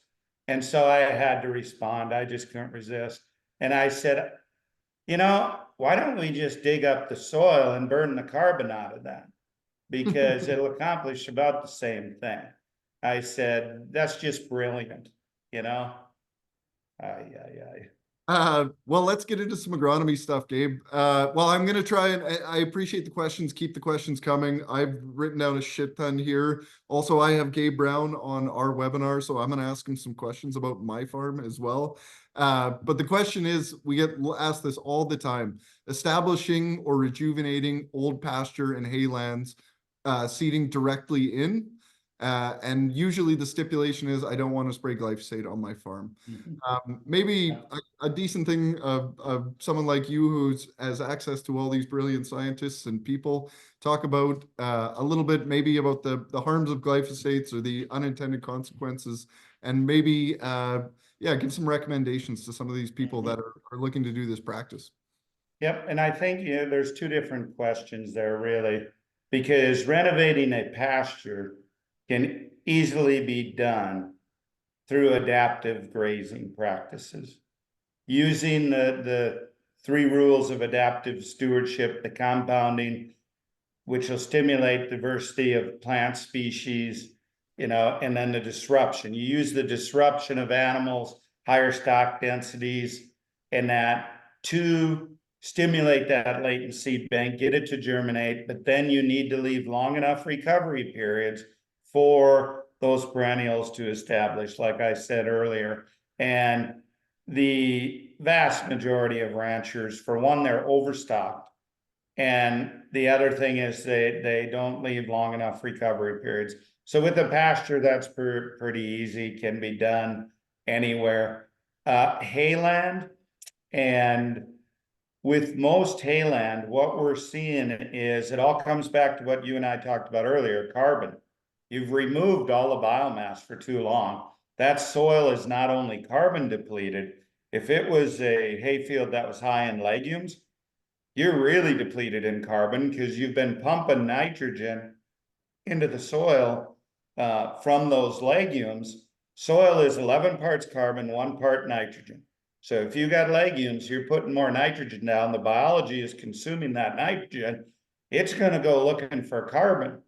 And so I had to respond. I just couldn't resist. And I said, why don't we just dig up the soil and burn the carbon out of that? Because it'll accomplish about the same thing. I said, that's just brilliant, you know? Ay, ay, ay. Well, let's get into some agronomy stuff, Gabe. Well, I'm gonna try and I appreciate the questions. Keep the questions coming. I've written down a shit ton here. Also, I have Gabe Brown on our webinar, so I'm gonna ask him some questions about my farm as well. But the question is, we get asked this all the time: establishing or rejuvenating old pasture and haylands, seeding directly in. And usually the stipulation is I don't want to spray glyphosate on my farm. Maybe a decent thing of someone like you who has access to all these brilliant scientists and people talk about a little bit maybe about the harms of glyphosates or the unintended consequences, and maybe yeah, give some recommendations to some of these people that are looking to do this practice. Yep, and I think there's two different questions there, really, because renovating a pasture can easily be done through adaptive grazing practices. Using the three rules of adaptive stewardship, the compounding, which will stimulate diversity of plant species, and then the disruption. You use the disruption of animals, higher stock densities, and that to stimulate that latent seed bank, get it to germinate, but then you need to leave long enough recovery periods for those perennials to establish, like I said earlier. And the vast majority of ranchers, for one, they're overstocked. And the other thing is they don't leave long enough recovery periods. So with the pasture, that's pretty easy, can be done anywhere. Hayland, and with most hayland, what we're seeing is it all comes back to what you and I talked about earlier, carbon. You've removed all the biomass for too long. That soil is not only carbon depleted. If it was a hayfield that was high in legumes, you're really depleted in carbon because you've been pumping nitrogen into the soil from those legumes. Soil is 11 parts carbon, 1 part nitrogen. So if you got legumes, you're putting more nitrogen down. The biology is consuming that nitrogen. It's going to go looking for carbon.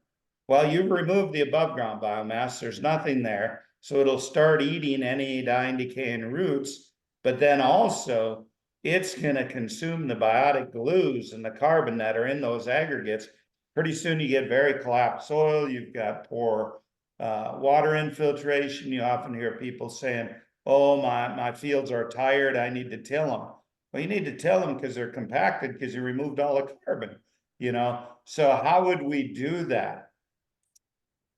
Well, you've removed the above ground biomass. There's nothing there. So it'll start eating any dying, decaying roots. But then also, it's going to consume the biotic glues and the carbon that are in those aggregates. Pretty soon you get very collapsed soil. You've got poor water infiltration. You often hear people saying, oh, my fields are tired, I need to till them. Well, you need to till them because they're compacted because you removed all the carbon, So how would we do that?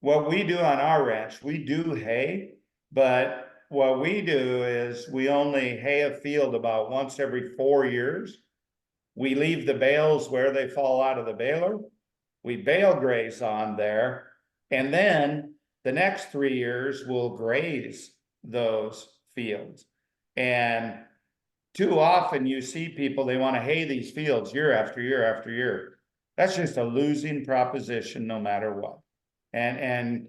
What we do on our ranch, we do hay, but what we do is we only hay a field about once every 4 years. We leave the bales where they fall out of the baler. We bale graze on there. And then the next 3 years we'll graze those fields. And too often you see people, they want to hay these fields year after year after year. That's just a losing proposition no matter what. And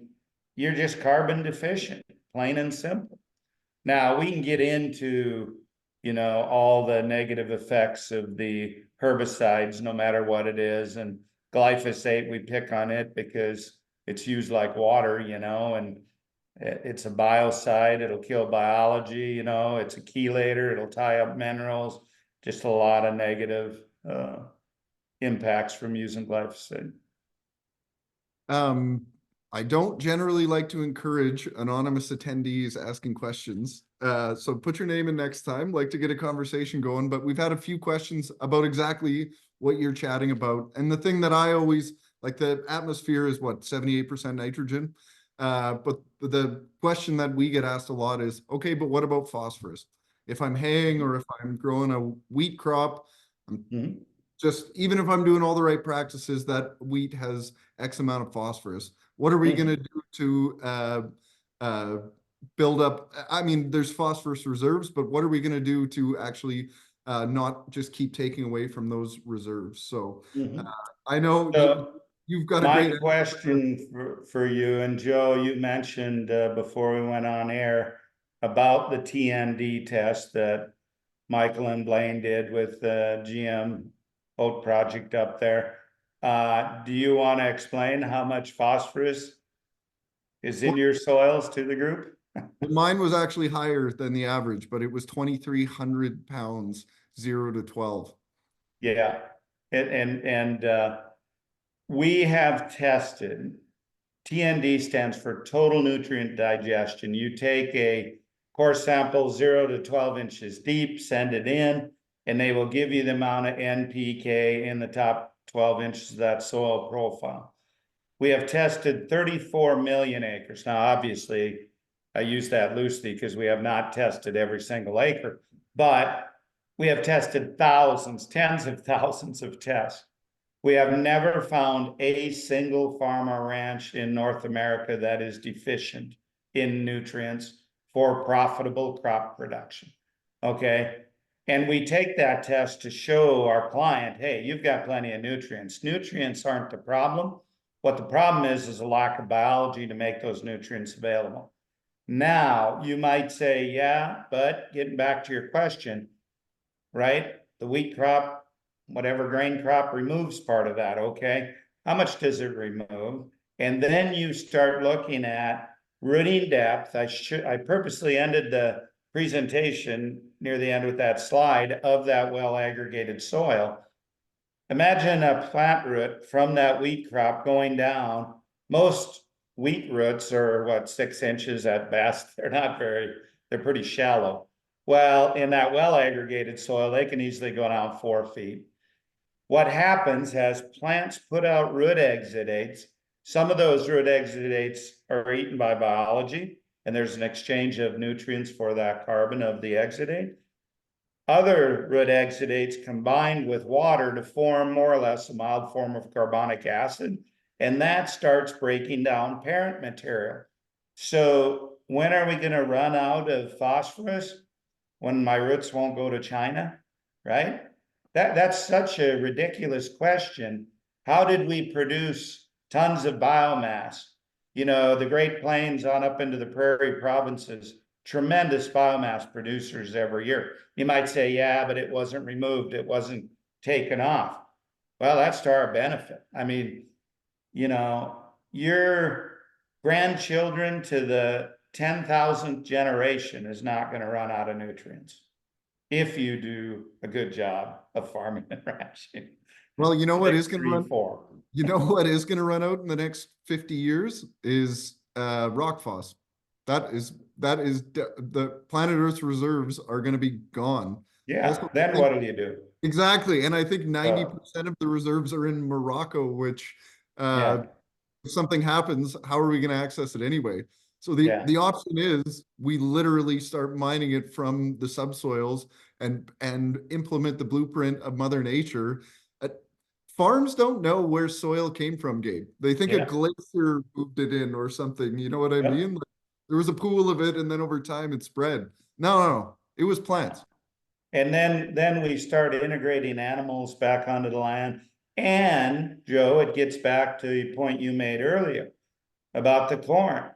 you're just carbon deficient, plain and simple. Now we can get into, all the negative effects of the herbicides, no matter what it is. And glyphosate, we pick on it because it's used like water, and it's a biocide, it'll kill biology, it's a chelator, it'll tie up minerals, just a lot of negative impacts from using glyphosate. I don't generally like to encourage anonymous attendees asking questions. So put your name in next time. Like to get a conversation going, but we've had a few questions about exactly what you're chatting about. And the thing that I always like, the atmosphere is what, 78% nitrogen. But the question that we get asked a lot is, okay, but what about phosphorus? If I'm haying or if I'm growing a wheat crop, Mhm. just even if I'm doing all the right practices, that wheat has X amount of phosphorus. What are we going to do to build up? I mean, there's phosphorus reserves, but what are we going to do to actually not just keep taking away from those reserves? So Mhm. I know So you've got a my great answer. question for you, and Joe, you mentioned before we went on air about the TND test that Michael and Blaine did with the GM oat project up there. Do you want to explain how much phosphorus is in your soils to the group? Well, mine was actually higher than the average, but it was 2,300 pounds, 0 to 12. Yeah, and we have tested. TND stands for total nutrient digestion. You take a core sample 0 to 12 inches deep, send it in, and they will give you the amount of NPK in the top 12 inches of that soil profile. We have tested 34 million acres. Now, obviously, I use that loosely because we have not tested every single acre, but we have tested thousands, tens of thousands of tests. We have never found a single farm or ranch in North America that is deficient in nutrients for profitable crop production. Okay. And we take that test to show our client, hey, you've got plenty of nutrients. Nutrients aren't the problem. What the problem is a lack of biology to make those nutrients available. Now, you might say, yeah, but getting back to your question, right? The wheat crop, whatever grain crop removes part of that, okay? How much does it remove? And then you start looking at rooting depth. I purposely ended the presentation near the end with that slide of that well aggregated soil. Imagine a plant root from that wheat crop going down. Most wheat roots are what, 6 inches at best. They're pretty shallow. Well, in that well aggregated soil, they can easily go down 4 feet. What happens as plants put out root exudates, some of those root exudates are eaten by biology, and there's an exchange of nutrients for that carbon of the exudate. Other root exudates combined with water to form more or less a mild form of carbonic acid, and that starts breaking down parent material. So when are we going to run out of phosphorus? When my roots won't go to China, right? That's such a ridiculous question. How did we produce tons of biomass? The Great Plains on up into the prairie provinces, tremendous biomass producers every year. You might say, yeah, but it wasn't removed, it wasn't taken off. Well, that's to our benefit. I mean, your grandchildren to the 10,000th generation is not going to run out of nutrients if you do a good job of farming and ranching. Well, you know what is 6, going to 3, run? 4. You know what is going to run out in the next 50 years is rock phos. The planet Earth's reserves are going to be gone. Yeah, Also, I then think what do you do? exactly, and I think 90% of the reserves are in Morocco, which Yeah, if something happens, how are we going to access it anyway? So the yeah, the option is we literally start mining it from the subsoils and implement the blueprint of Mother Nature. Uh, Farms don't know where soil came from, Gabe. They think a yeah, glacier moved it in or something. You know what I yeah. mean? Like, there was a pool of it, and then over time it spread. No, no, no. It was plants. And then we start integrating animals back onto the land. And Joe, it gets back to the point you made earlier about the corn.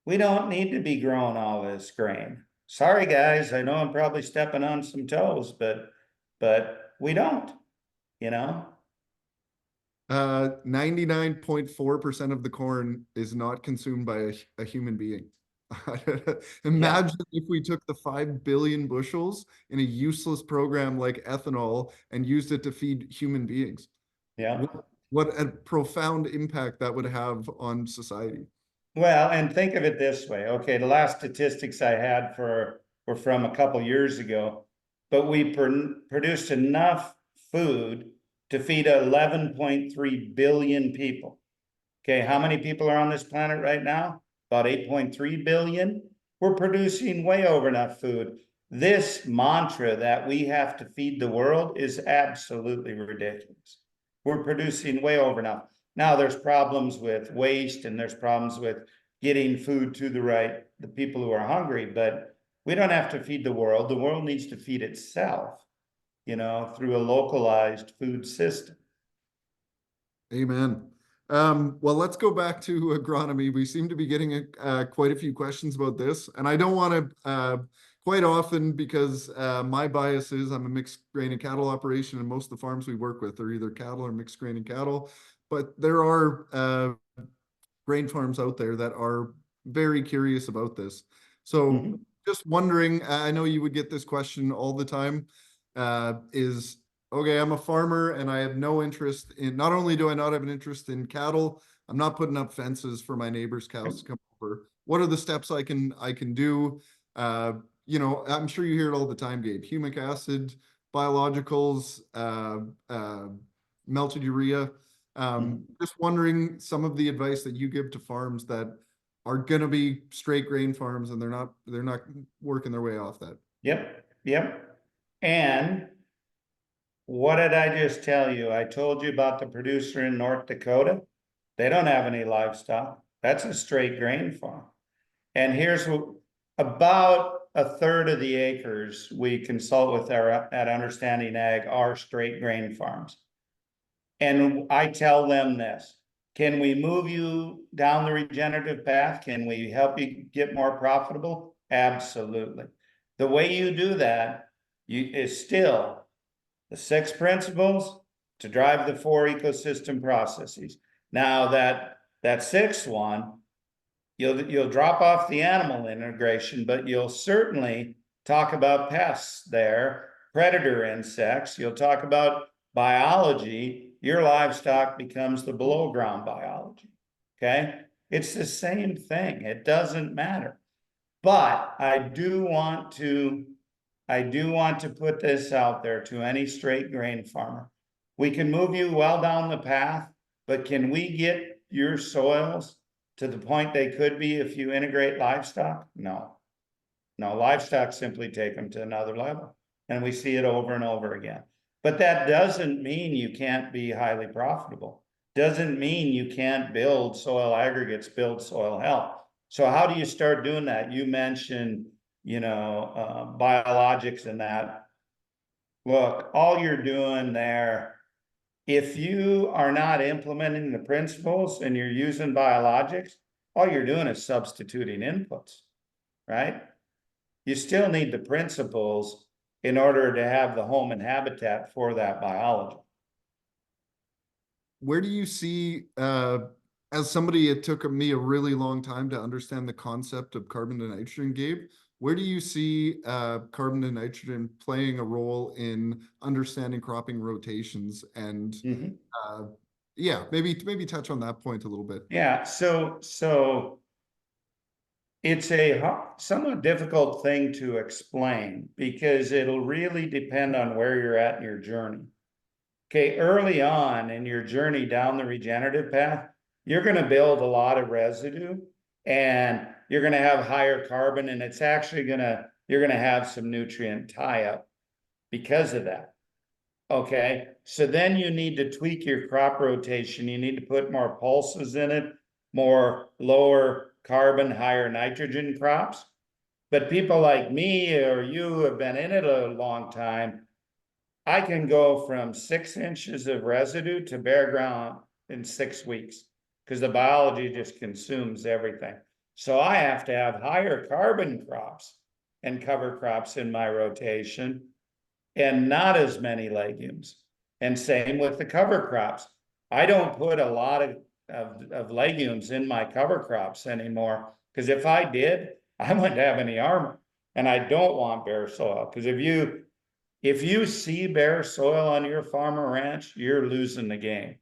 We don't need to be growing all this grain. Sorry, guys. I know I'm probably stepping on some toes, but we don't, you know? 99.4% of the corn is not consumed by a human being. Yeah, Imagine if we took the 5 billion bushels in a useless program like ethanol and used it to feed human beings. yeah. What a profound impact that would have on society. Well, and think of it this way. Okay, the last statistics I had were from a couple years ago, but we produced enough food to feed 11.3 billion people. Okay, how many people are on this planet right now? About 8.3 billion. We're producing way over enough food. This mantra that we have to feed the world is absolutely ridiculous. We're producing way over enough. Now there's problems with waste and there's problems with getting food to the people who are hungry, but we don't have to feed the world. The world needs to feed itself, through a localized food system. Amen. Well, let's go back to agronomy. We seem to be getting quite a few questions about this, and I don't want to quite often because my bias is I'm a mixed grain and cattle operation, and most of the farms we work with are either cattle or mixed grain and cattle. But there are grain farms out there that are very curious about this. So Mhm. just wondering, I know you would get this question all the time, is okay, I'm a farmer and I have no interest in, not only do I not have an interest in cattle, I'm not putting up fences for my neighbor's cows to come over. What are the steps I can do? I'm sure you hear it all the time, Gabe. Humic acid, biologicals, melted urea. Mhm. Just wondering some of the advice that you give to farms that are going to be straight grain farms and they're not working their way off that. Yep, yep. And what did I just tell you? I told you about the producer in North Dakota. They don't have any livestock. That's a straight grain farm. And here's what about a third of the acres we consult with at Understanding Ag are straight grain farms. And I tell them this, can we move you down the regenerative path? Can we help you get more profitable? Absolutely. The way you do that is still the 6 principles to drive the 4 ecosystem processes. Now that 6th one, you'll drop off the animal integration, but you'll certainly talk about pests there, predator insects. You'll talk about biology. Your livestock becomes the below ground biology. Okay, it's the same thing. It doesn't matter. But I do want to put this out there to any straight grain farmer. We can move you well down the path, but can we get your soils to the point they could be if you integrate livestock? No. No, livestock simply take them to another level. And we see it over and over again. But that doesn't mean you can't be highly profitable. Doesn't mean you can't build soil aggregates, build soil health. So how do you start doing that? You mentioned, biologics and that. Look, all you're doing there, if you are not implementing the principles and you're using biologics, all you're doing is substituting inputs, right? You still need the principles in order to have the home and habitat for that biology. Where do you see, as somebody, it took me a really long time to understand the concept of carbon to nitrogen, Gabe. Where do you see carbon to nitrogen playing a role in understanding cropping rotations? And Mhm. yeah, maybe touch on that point a little bit. Yeah, so it's a somewhat difficult thing to explain because it'll really depend on where you're at in your journey. Okay, early on in your journey down the regenerative path, you're going to build a lot of residue and you're going to have higher carbon, and it's actually you're going to have some nutrient tie up because of that. Okay, so then you need to tweak your crop rotation. You need to put more pulses in it, more lower carbon, higher nitrogen crops. But people like me or you who have been in it a long time, I can go from 6 inches of residue to bare ground in 6 weeks because the biology just consumes everything. So I have to have higher carbon crops and cover crops in my rotation and not as many legumes. And same with the cover crops. I don't put a lot of legumes in my cover crops anymore, because if I did, I wouldn't have any armor. And I don't want bare soil, because if you see bare soil on your farm or ranch, you're losing the game.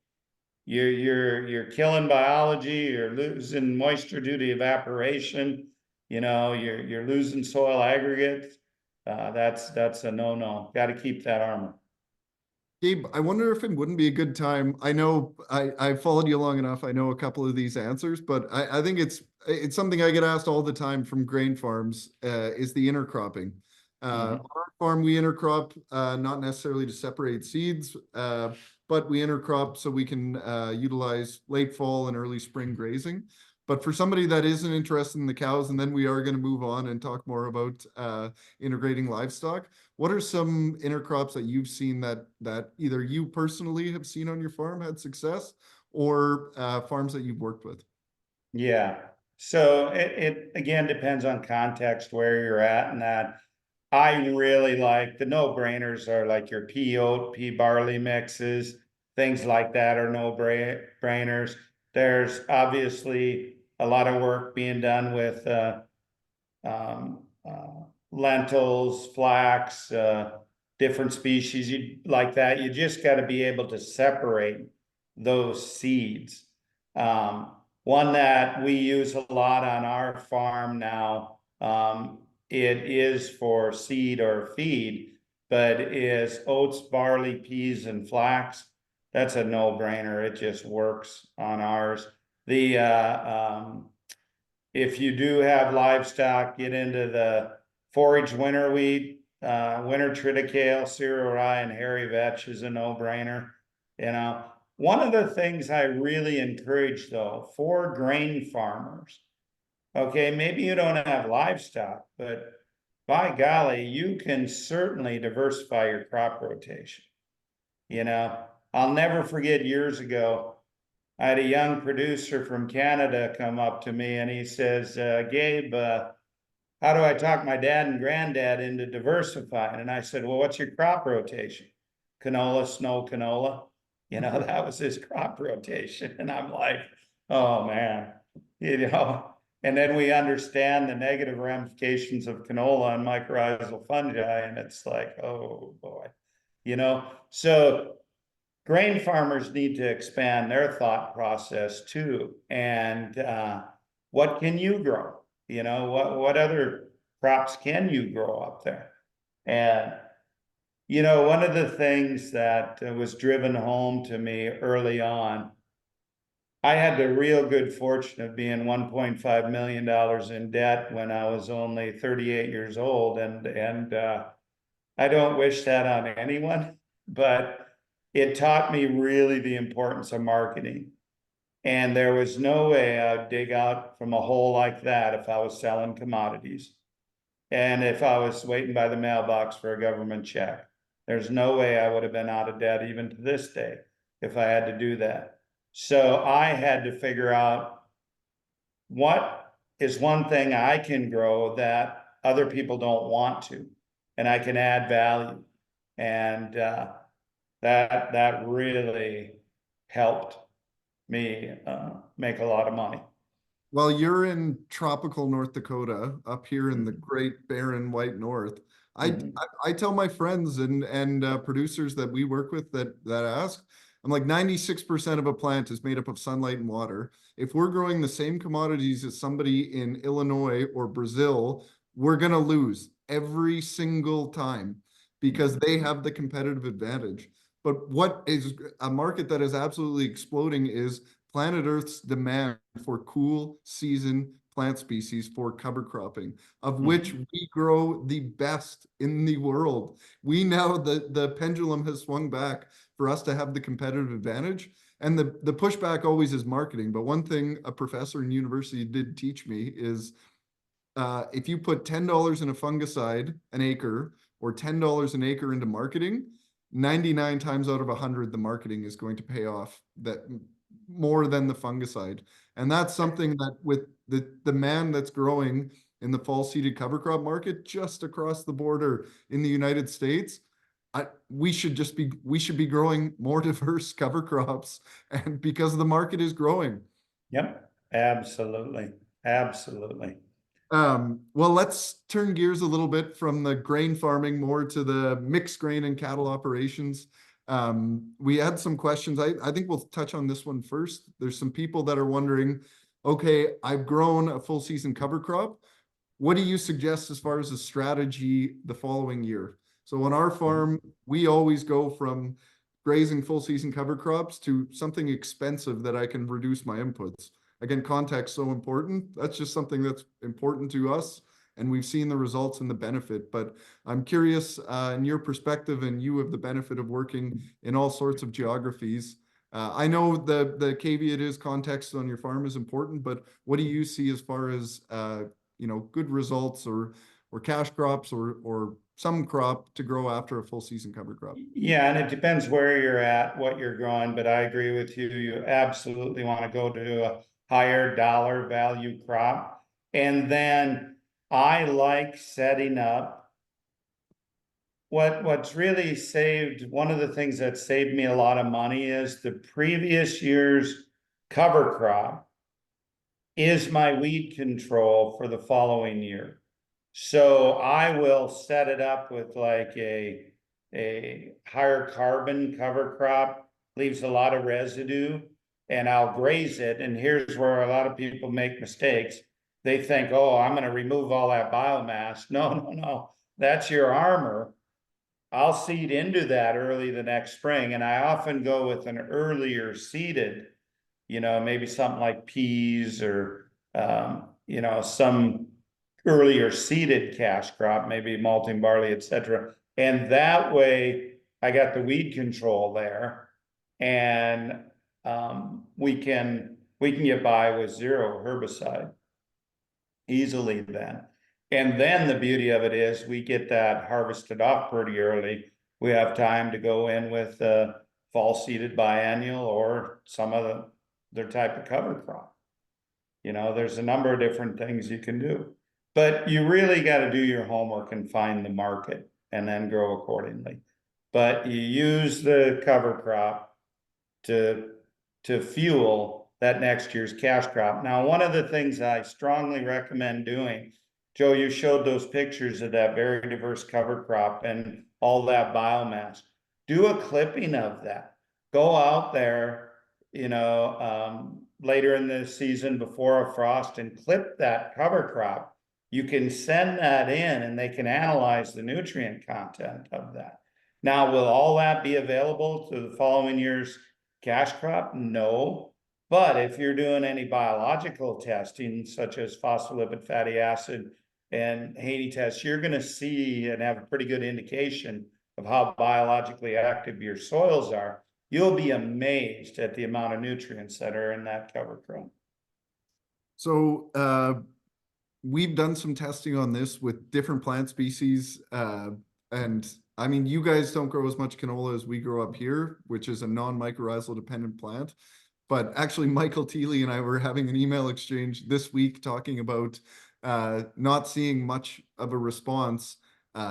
You're killing biology, you're losing moisture due to evaporation, you're losing soil aggregates. That's a no-no. Got to keep that armor. Gabe, I wonder if it wouldn't be a good time. I know I've followed you long enough. I know a couple of these answers, but I think it's something I get asked all the time from grain farms, is the intercropping. On our farm, we intercrop, not necessarily to separate seeds, but we intercrop so we can utilize late fall and early spring grazing. But for somebody that isn't interested in the cows, and then we are going to move on and talk more about integrating livestock. What are some intercrops that you've seen that either you personally have seen on your farm had success, or farms that you've worked with? Yeah. So it again depends on context where you're at, and that I really like the no-brainers are like your pea oat, pea barley mixes, things like that are no-brainers. There's obviously a lot of work being done with um, lentils, flax, different species like that. You just got to be able to separate those seeds. One that we use a lot on our farm now, it is for seed or feed, but is oats, barley, peas, and flax. That's a no-brainer. It just works on ours. The if you do have livestock, get into the forage winter wheat, winter triticale, cereal rye, and hairy vetch is a no-brainer. One of the things I really encourage though for grain farmers, okay, maybe you don't have livestock, but by golly, you can certainly diversify your crop rotation. I'll never forget years ago, I had a young producer from Canada come up to me and he says, Gabe, how do I talk my dad and granddad into diversifying? And I said, well, what's your crop rotation? Canola, snow canola. That was his crop rotation. And I'm like, oh man, and then we understand the negative ramifications of canola and mycorrhizal fungi. And it's like, oh boy, so grain farmers need to expand their thought process too. And what can you grow? What other crops can you grow up there? And one of the things that was driven home to me early on, I had the real good fortune of being $1.5 million in debt when I was only 38 years old. And I don't wish that on anyone, but it taught me really the importance of marketing. And there was no way I'd dig out from a hole like that if I was selling commodities. And if I was waiting by the mailbox for a government check, there's no way I would have been out of debt even to this day if I had to do that. So I had to figure out what is one thing I can grow that other people don't want to, and I can add value. And that really helped me make a lot of money. Well, you're in tropical North Dakota, up here in the great barren white north. I Mhm. I tell my friends and producers that we work with that ask, I'm like 96% of a plant is made up of sunlight and water. If we're growing the same commodities as somebody in Illinois or Brazil, we're gonna lose every single time because they have the competitive advantage. But what is a market that is absolutely exploding is planet Earth's demand for cool season plant species for cover cropping, of which we grow the best in the world. We now, the pendulum has swung back for us to have the competitive advantage. And the pushback always is marketing. But one thing a professor in university did teach me is if you put $10 in a fungicide an acre or $10 an acre into marketing, 99 times out of 100, the marketing is going to pay off that more than the fungicide. And that's something that with the demand that's growing in the fall seeded cover crop market just across the border in the United States, we should be growing more diverse cover crops, and because the market is growing. Yep, absolutely, absolutely. Well, let's turn gears a little bit from the grain farming more to the mixed grain and cattle operations. We had some questions. I think we'll touch on this one first. There's some people that are wondering, okay, I've grown a full season cover crop. What do you suggest as far as a strategy the following year? So on our farm, we always go from grazing full season cover crops to something expensive that I can reduce my inputs. Again, context so important. That's just something that's important to us, and we've seen the results and the benefit. But I'm curious, in your perspective, and you have the benefit of working in all sorts of geographies. I know the caveat is context on your farm is important, but what do you see as far as good results or cash crops or some crop to grow after a full season cover crop? Yeah, and it depends where you're at, what you're growing, but I agree with you. You absolutely want to go to a higher dollar value crop. And then I like setting up what's really saved, one of the things that saved me a lot of money is the previous year's cover crop is my weed control for the following year. So I will set it up with like a higher carbon cover crop, leaves a lot of residue, and I'll graze it. And here's where a lot of people make mistakes. They think, oh, I'm going to remove all that biomass. No, no, no. That's your armor. I'll seed into that early the next spring. And I often go with an earlier seeded, maybe something like peas or, some earlier seeded cash crop, maybe malting barley, etc. And that way I got the weed control there, and we can get by with zero herbicide easily then. And then the beauty of it is we get that harvested off pretty early. We have time to go in with fall seeded biennial or some other type of cover crop. There's a number of different things you can do, but you really got to do your homework and find the market and then grow accordingly. But you use the cover crop to fuel that next year's cash crop. Now, one of the things I strongly recommend doing, Joe, you showed those pictures of that very diverse cover crop and all that biomass. Do a clipping of that. Go out there, later in the season before a frost and clip that cover crop. You can send that in and they can analyze the nutrient content of that. Now, will all that be available to the following year's cash crop? No. But if you're doing any biological testing, such as phospholipid fatty acid and Haney tests, you're going to see and have a pretty good indication of how biologically active your soils are. You'll be amazed at the amount of nutrients that are in that cover crop. So we've done some testing on this with different plant species. And I mean, you guys don't grow as much canola as we grow up here, which is a non-mycorrhizal dependent plant. But actually, Michael Teeley and I were having an email exchange this week talking about not seeing much of a response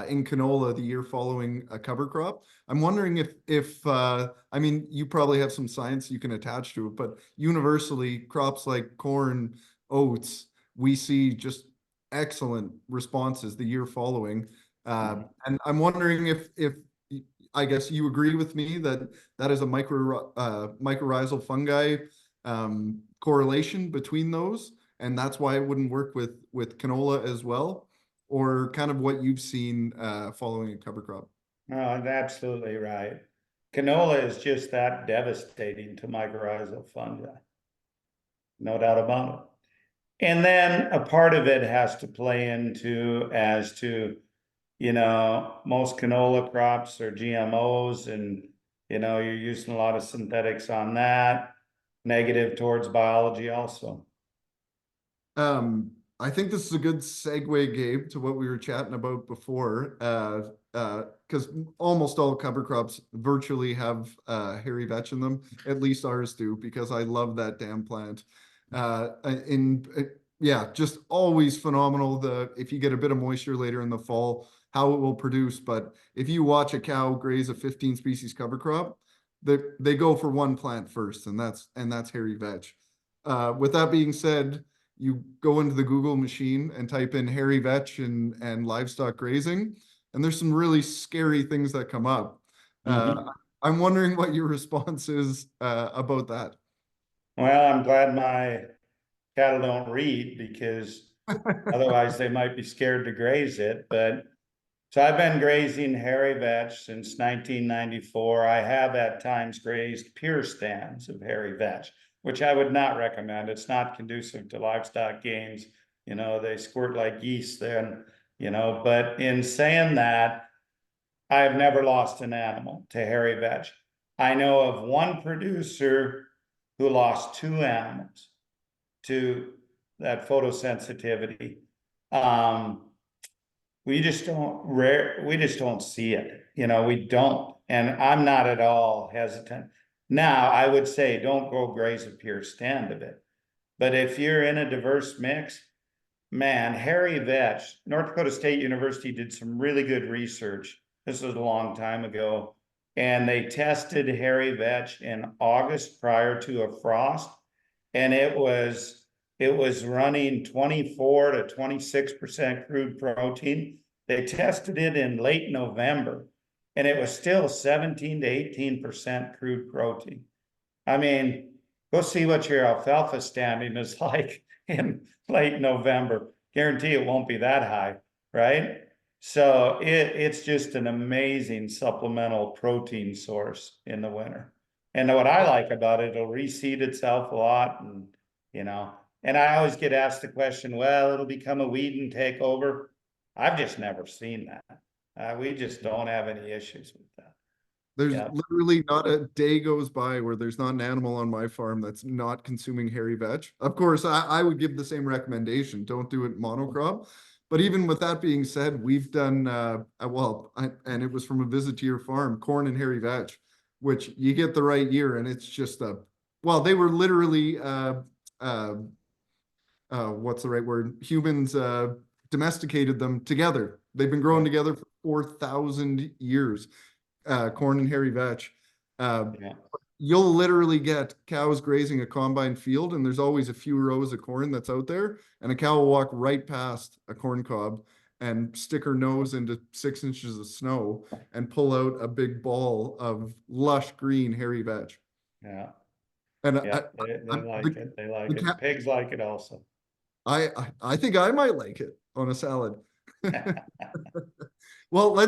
in canola the year following a cover crop. I'm wondering if I mean, you probably have some science you can attach to it, but universally, crops like corn, oats, we see just excellent responses the year following. And I'm wondering if I guess you agree with me that that is a mycorrhizal fungi correlation between those, and that's why it wouldn't work with canola as well, or kind of what you've seen following a cover crop. Oh, absolutely right. Canola is just that devastating to mycorrhizal fungi. No doubt about it. And then a part of it has to play into as to, most canola crops are GMOs and, you're using a lot of synthetics on that, negative towards biology also. I think this is a good segue, Gabe, to what we were chatting about before. Because almost all cover crops virtually have hairy vetch in them. At least ours do, because I love that damn plant. Yeah, just always phenomenal. If you get a bit of moisture later in the fall, how it will produce. But if you watch a cow graze a 15 species cover crop, they go for one plant first, and that's hairy vetch. With that being said, you go into the Google machine and type in hairy vetch and livestock grazing, and there's some really scary things that come up. Mhm. I'm wondering what your response is about that. Well, I'm glad my cattle don't read, because otherwise they might be scared to graze it. But so I've been grazing hairy vetch since 1994. I have at times grazed pure stands of hairy vetch, which I would not recommend. It's not conducive to livestock gains. They squirt like geese then, but in saying that, I have never lost an animal to hairy vetch. I know of one producer who lost two animals to that photosensitivity. We just don't see it. We don't. And I'm not at all hesitant. Now, I would say don't go graze a pure stand of it. But if you're in a diverse mix, man, hairy vetch, North Dakota State University did some really good research. This was a long time ago. And they tested hairy vetch in August prior to a frost. And it was running 24 to 26% crude protein. They tested it in late November, and it was still 17 to 18% crude protein. I mean, go see what your alfalfa standing is like in late November. Guarantee it won't be that high, right? So it's just an amazing supplemental protein source in the winter. And what I like about it, it'll reseed itself a lot, and you know, and I always get asked the question, well, it'll become a weed and take over. I've just never seen that. We just don't have any issues with that. There's Yeah. literally not a day goes by where there's not an animal on my farm that's not consuming hairy vetch. Of course, I would give the same recommendation. Don't do it monocrop. But even with that being said, we've done, and it was from a visit to your farm, corn and hairy vetch, which you get the right year. And it's just they were literally, uh, what's the right word? Humans domesticated them together. They've been growing together for 4,000 years, corn and hairy vetch. Yeah. You'll literally get cows grazing a combine field, and there's always a few rows of corn that's out there, and a cow will walk right past a corn cob and stick her nose into 6 inches of snow and pull out a big ball of lush green hairy vetch. Yeah. And Yeah. They like it. They like it. Pigs like it also. I think I might like it on a salad. Well,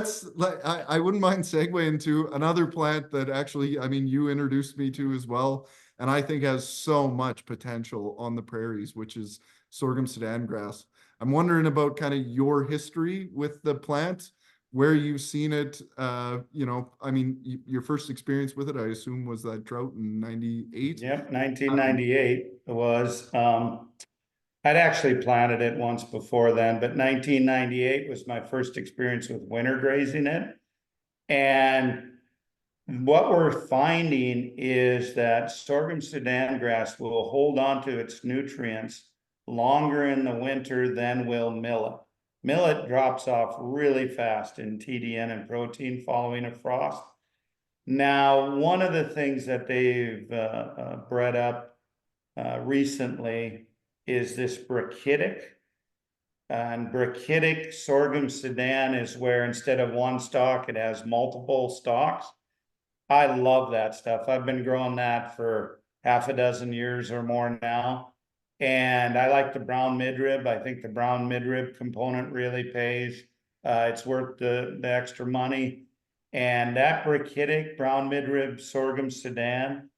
I wouldn't mind segue into another plant that actually, I mean, you introduced me to as well, and I think has so much potential on the prairies, which is sorghum Sudan grass. I'm wondering about kind of your history with the plant, where you've seen it. I mean, your first experience with it, I assume, was that drought in '98. Yep, 1998 was. I'd actually planted it once before then, but 1998 was my first experience with winter grazing it. And what we're finding is that sorghum Sudan grass will hold on to its nutrients longer in the winter than will millet. Millet drops off really fast in TDN and protein following a frost. Now, one of the things that they've bred up recently is this brachytic. And brachytic sorghum Sudan is where instead of one stalk, it has multiple stalks. I love that stuff. I've been growing that for half a dozen years or more now. And I like the brown midrib. I think the brown midrib component really pays. It's worth the extra money. And that brachytic brown midrib sorghum Sudan,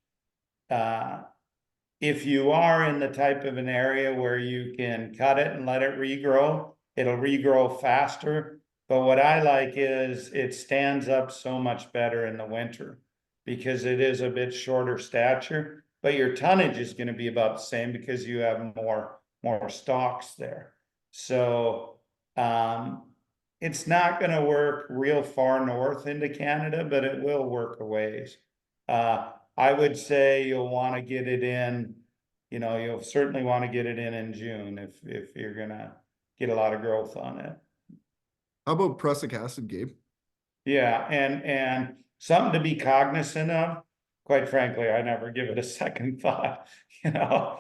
if you are in the type of an area where you can cut it and let it regrow, it'll regrow faster. But what I like is it stands up so much better in the winter because it is a bit shorter stature, but your tonnage is going to be about the same because you have more stalks there. So it's not going to work real far north into Canada, but it will work a ways. I would say you'll want to get it in, you'll certainly want to get it in June if you're gonna get a lot of growth on it. How about prussic acid, Gabe? Yeah, and something to be cognizant of, quite frankly, I never give it a second thought, you know?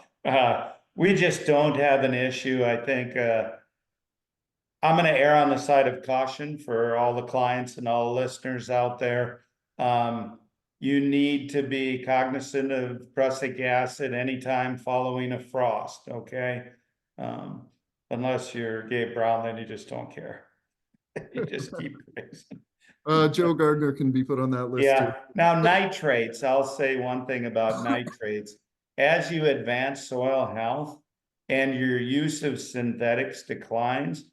We just don't have an issue, I think, I'm gonna err on the side of caution for all the clients and all the listeners out there. You need to be cognizant of prussic acid anytime following a frost, okay? Um, unless you're Gabe Brown, then you just don't care. You just keep grazing. Joe Gardner can be put on that list too. Yeah, now nitrates, I'll say one thing about nitrates. As you advance soil health and your use of synthetics declines,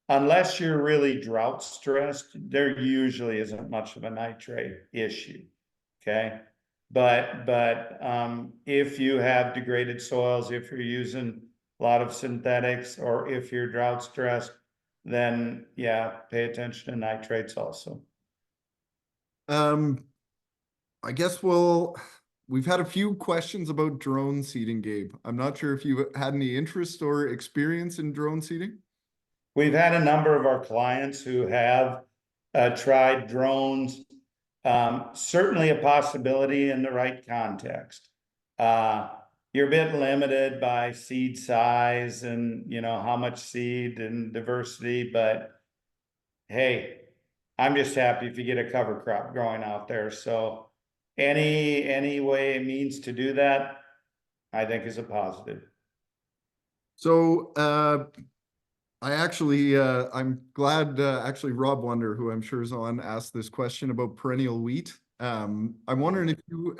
unless you're really drought stressed, there usually isn't much of a nitrate issue. Okay. But if you have degraded soils, if you're using a lot of synthetics, or if you're drought stressed, then yeah, pay attention to nitrates also. Um, I guess we've had a few questions about drone seeding, Gabe. I'm not sure if you've had any interest or experience in drone seeding. We've had a number of our clients who have tried drones. Certainly a possibility in the right context. You're a bit limited by seed size and, you know, how much seed and diversity, but hey, I'm just happy if you get a cover crop growing out there. So any way it means to do that, I think is a positive. So I'm glad actually Rob Wonder, who I'm sure is on, asked this question about perennial wheat. I'm wondering if you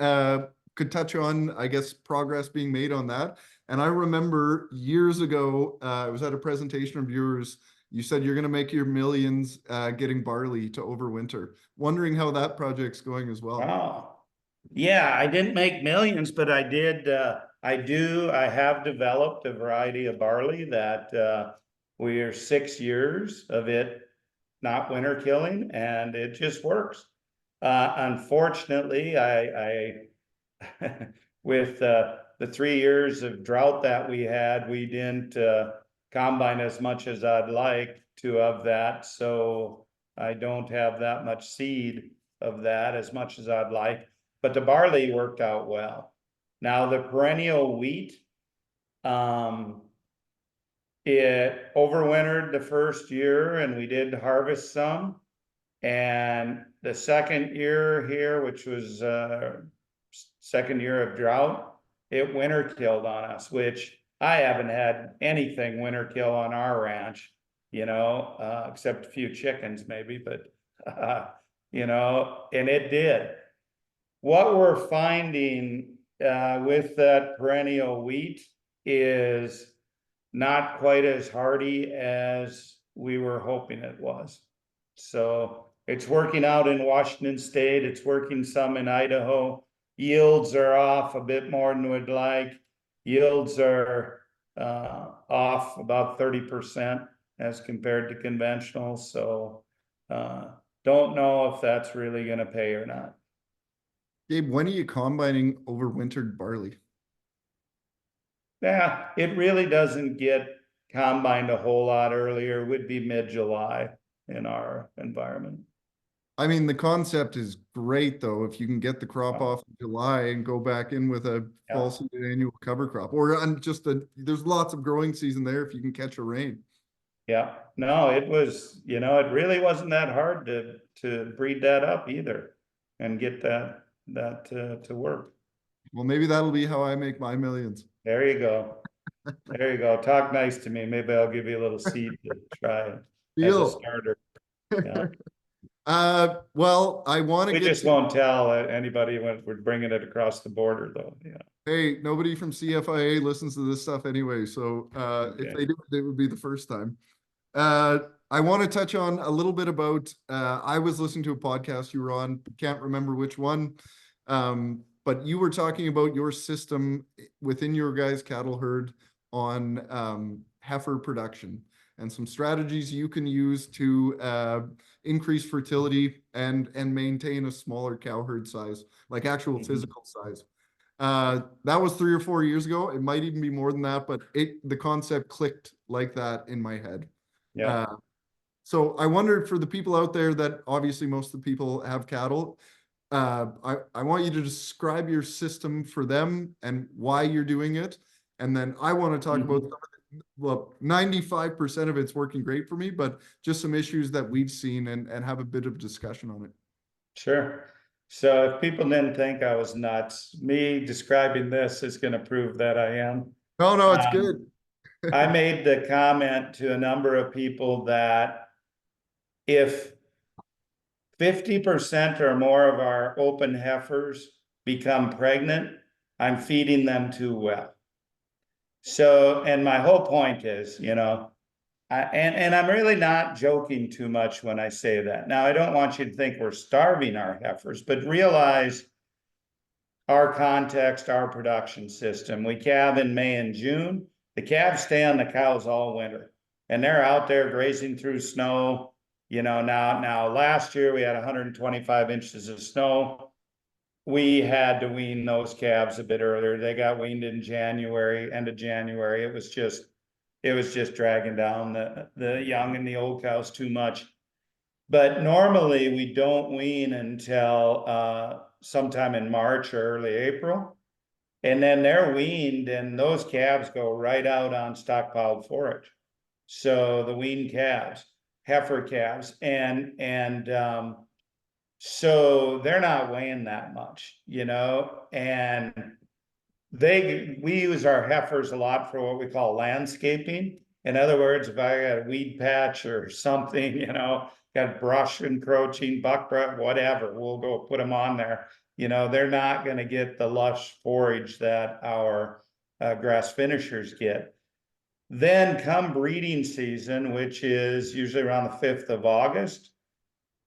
could touch on, I guess, progress being made on that. And I remember years ago, I was at a presentation of yours. You said you're going to make your millions getting barley to overwinter. Wondering how that project's going as well. Wow. Yeah, I didn't make millions, but I did, I have developed a variety of barley that we are 6 years of it not winter killing, and it just works. Unfortunately, I with the 3 years of drought that we had, we didn't combine as much as I'd like to of that, so I don't have that much seed of that as much as I'd like. But the barley worked out well. Now the perennial wheat, it overwintered the first year and we did harvest some. And the second year here, which was second year of drought, it winter killed on us, which I haven't had anything winter kill on our ranch, you know, except a few chickens maybe, but you know, and it did. What we're finding with that perennial wheat is not quite as hardy as we were hoping it was. So it's working out in Washington State. It's working some in Idaho. Yields are off a bit more than we'd like. Yields are off about 30% as compared to conventional. So don't know if that's really going to pay or not. Gabe, when are you combining overwintered barley? Yeah, it really doesn't get combined a whole lot earlier. It would be mid-July in our environment. I mean, the concept is great though. If you can get the crop Wow. off in July and go back in with a Yeah. fall seeded annual cover crop, or there's lots of growing season there if you can catch a rain. Yeah, no, it was, you know, it really wasn't that hard to breed that up either and get that to work. Well, maybe that'll be how I make my millions. There you go. There you go. Talk nice to me. Maybe I'll give you a little seed to try as a Deal. starter. Yeah. Well, I want to We get just to, won't tell anybody when we're bringing it across the border though. Yeah. hey, nobody from CFIA listens to this stuff anyway. So Okay. if they did, it would be the first time. I want to touch on a little bit about, I was listening to a podcast you were on, can't remember which one. But you were talking about your system within your guys' cattle herd on heifer production and some strategies you can use to increase fertility and maintain a smaller cow herd size, like actual physical size. That was 3 or 4 years ago. It might even be more than that, but the concept clicked like that in my head. Yeah. So I wondered for the people out there that obviously most of the people have cattle, I want you to describe your system for them and why you're doing it. And then I want to talk about some of the, well, 95% of it's working great for me, but just some issues that we've seen and have a bit of discussion on it. Sure. So if people didn't think I was nuts, me describing this is going to prove that I am. No, no, it's Um, good. I made the comment to a number of people that if 50% or more of our open heifers become pregnant, I'm feeding them too well. So, and my whole point is, and I'm really not joking too much when I say that. Now, I don't want you to think we're starving our heifers, but realize our context, our production system. We calve in May and June. The calves stay on the cows all winter, and they're out there grazing through snow. Now last year we had 125 inches of snow. We had to wean those calves a bit earlier. They got weaned in January, end of January. It was just dragging down the young and the old cows too much. But normally we don't wean until sometime in March or early April. And then they're weaned and those calves go right out on stockpiled forage. So the weaned calves, heifer calves, and so they're not weighing that much, and we use our heifers a lot for what we call landscaping. In other words, if I got a weed patch or something, got brush encroaching, buckbrush, whatever, we'll go put them on there. They're not going to get the lush forage that our grass finishers get. Then come breeding season, which is usually around the 5th of August,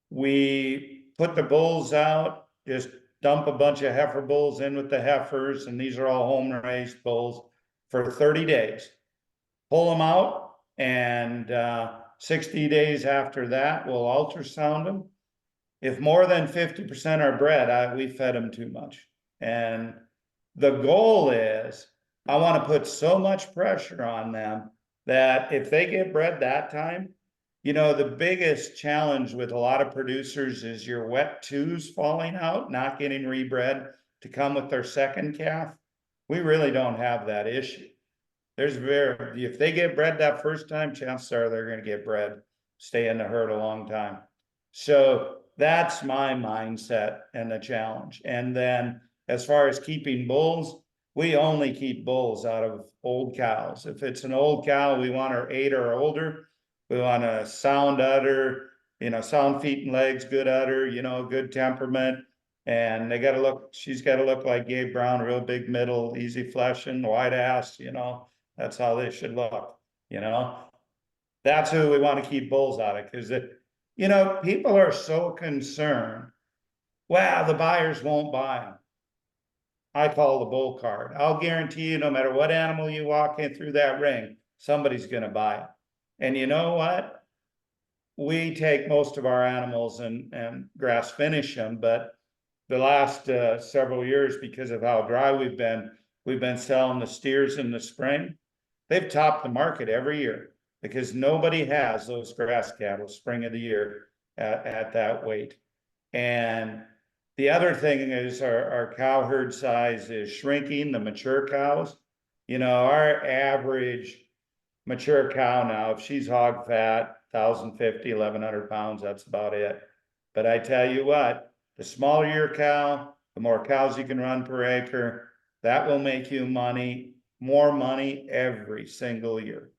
we put the bulls out, just dump a bunch of heifer bulls in with the heifers, and these are all home raised bulls for 30 days. Pull them out, and 60 days after that, we'll ultrasound them. If more than 50% are bred, we fed them too much. And the goal is I want to put so much pressure on them that if they get bred that time, the biggest challenge with a lot of producers is your wet twos falling out, not getting rebred to come with their second calf. We really don't have that issue. If they get bred that first time, chances are they're going to get bred, stay in the herd a long time. So that's my mindset and the challenge. And then as far as keeping bulls, we only keep bulls out of old cows. If it's an old cow, we want her 8 or older. We want a sound udder, sound feet and legs, good udder, good temperament. And she's got to look like Gabe Brown, real big middle, easy fleshing, wide ass, that's how they should look, That's who we want to keep bulls out of, because people are so concerned. Well, the buyers won't buy them. I call the bull card. I'll guarantee you, no matter what animal you walk in through that ring, somebody's going to buy it. And you know what? We take most of our animals and grass finish them, but the last several years, because of how dry we've been selling the steers in the spring. They've topped the market every year because nobody has those grass cattle spring of the year at that weight. And the other thing is our cow herd size is shrinking, the mature cows. Our average mature cow now, if she's hog fat, 1,050, 1,100 pounds, that's about it. But I tell you what, the smaller your cow, the more cows you can run per acre, that will make you more money every single year.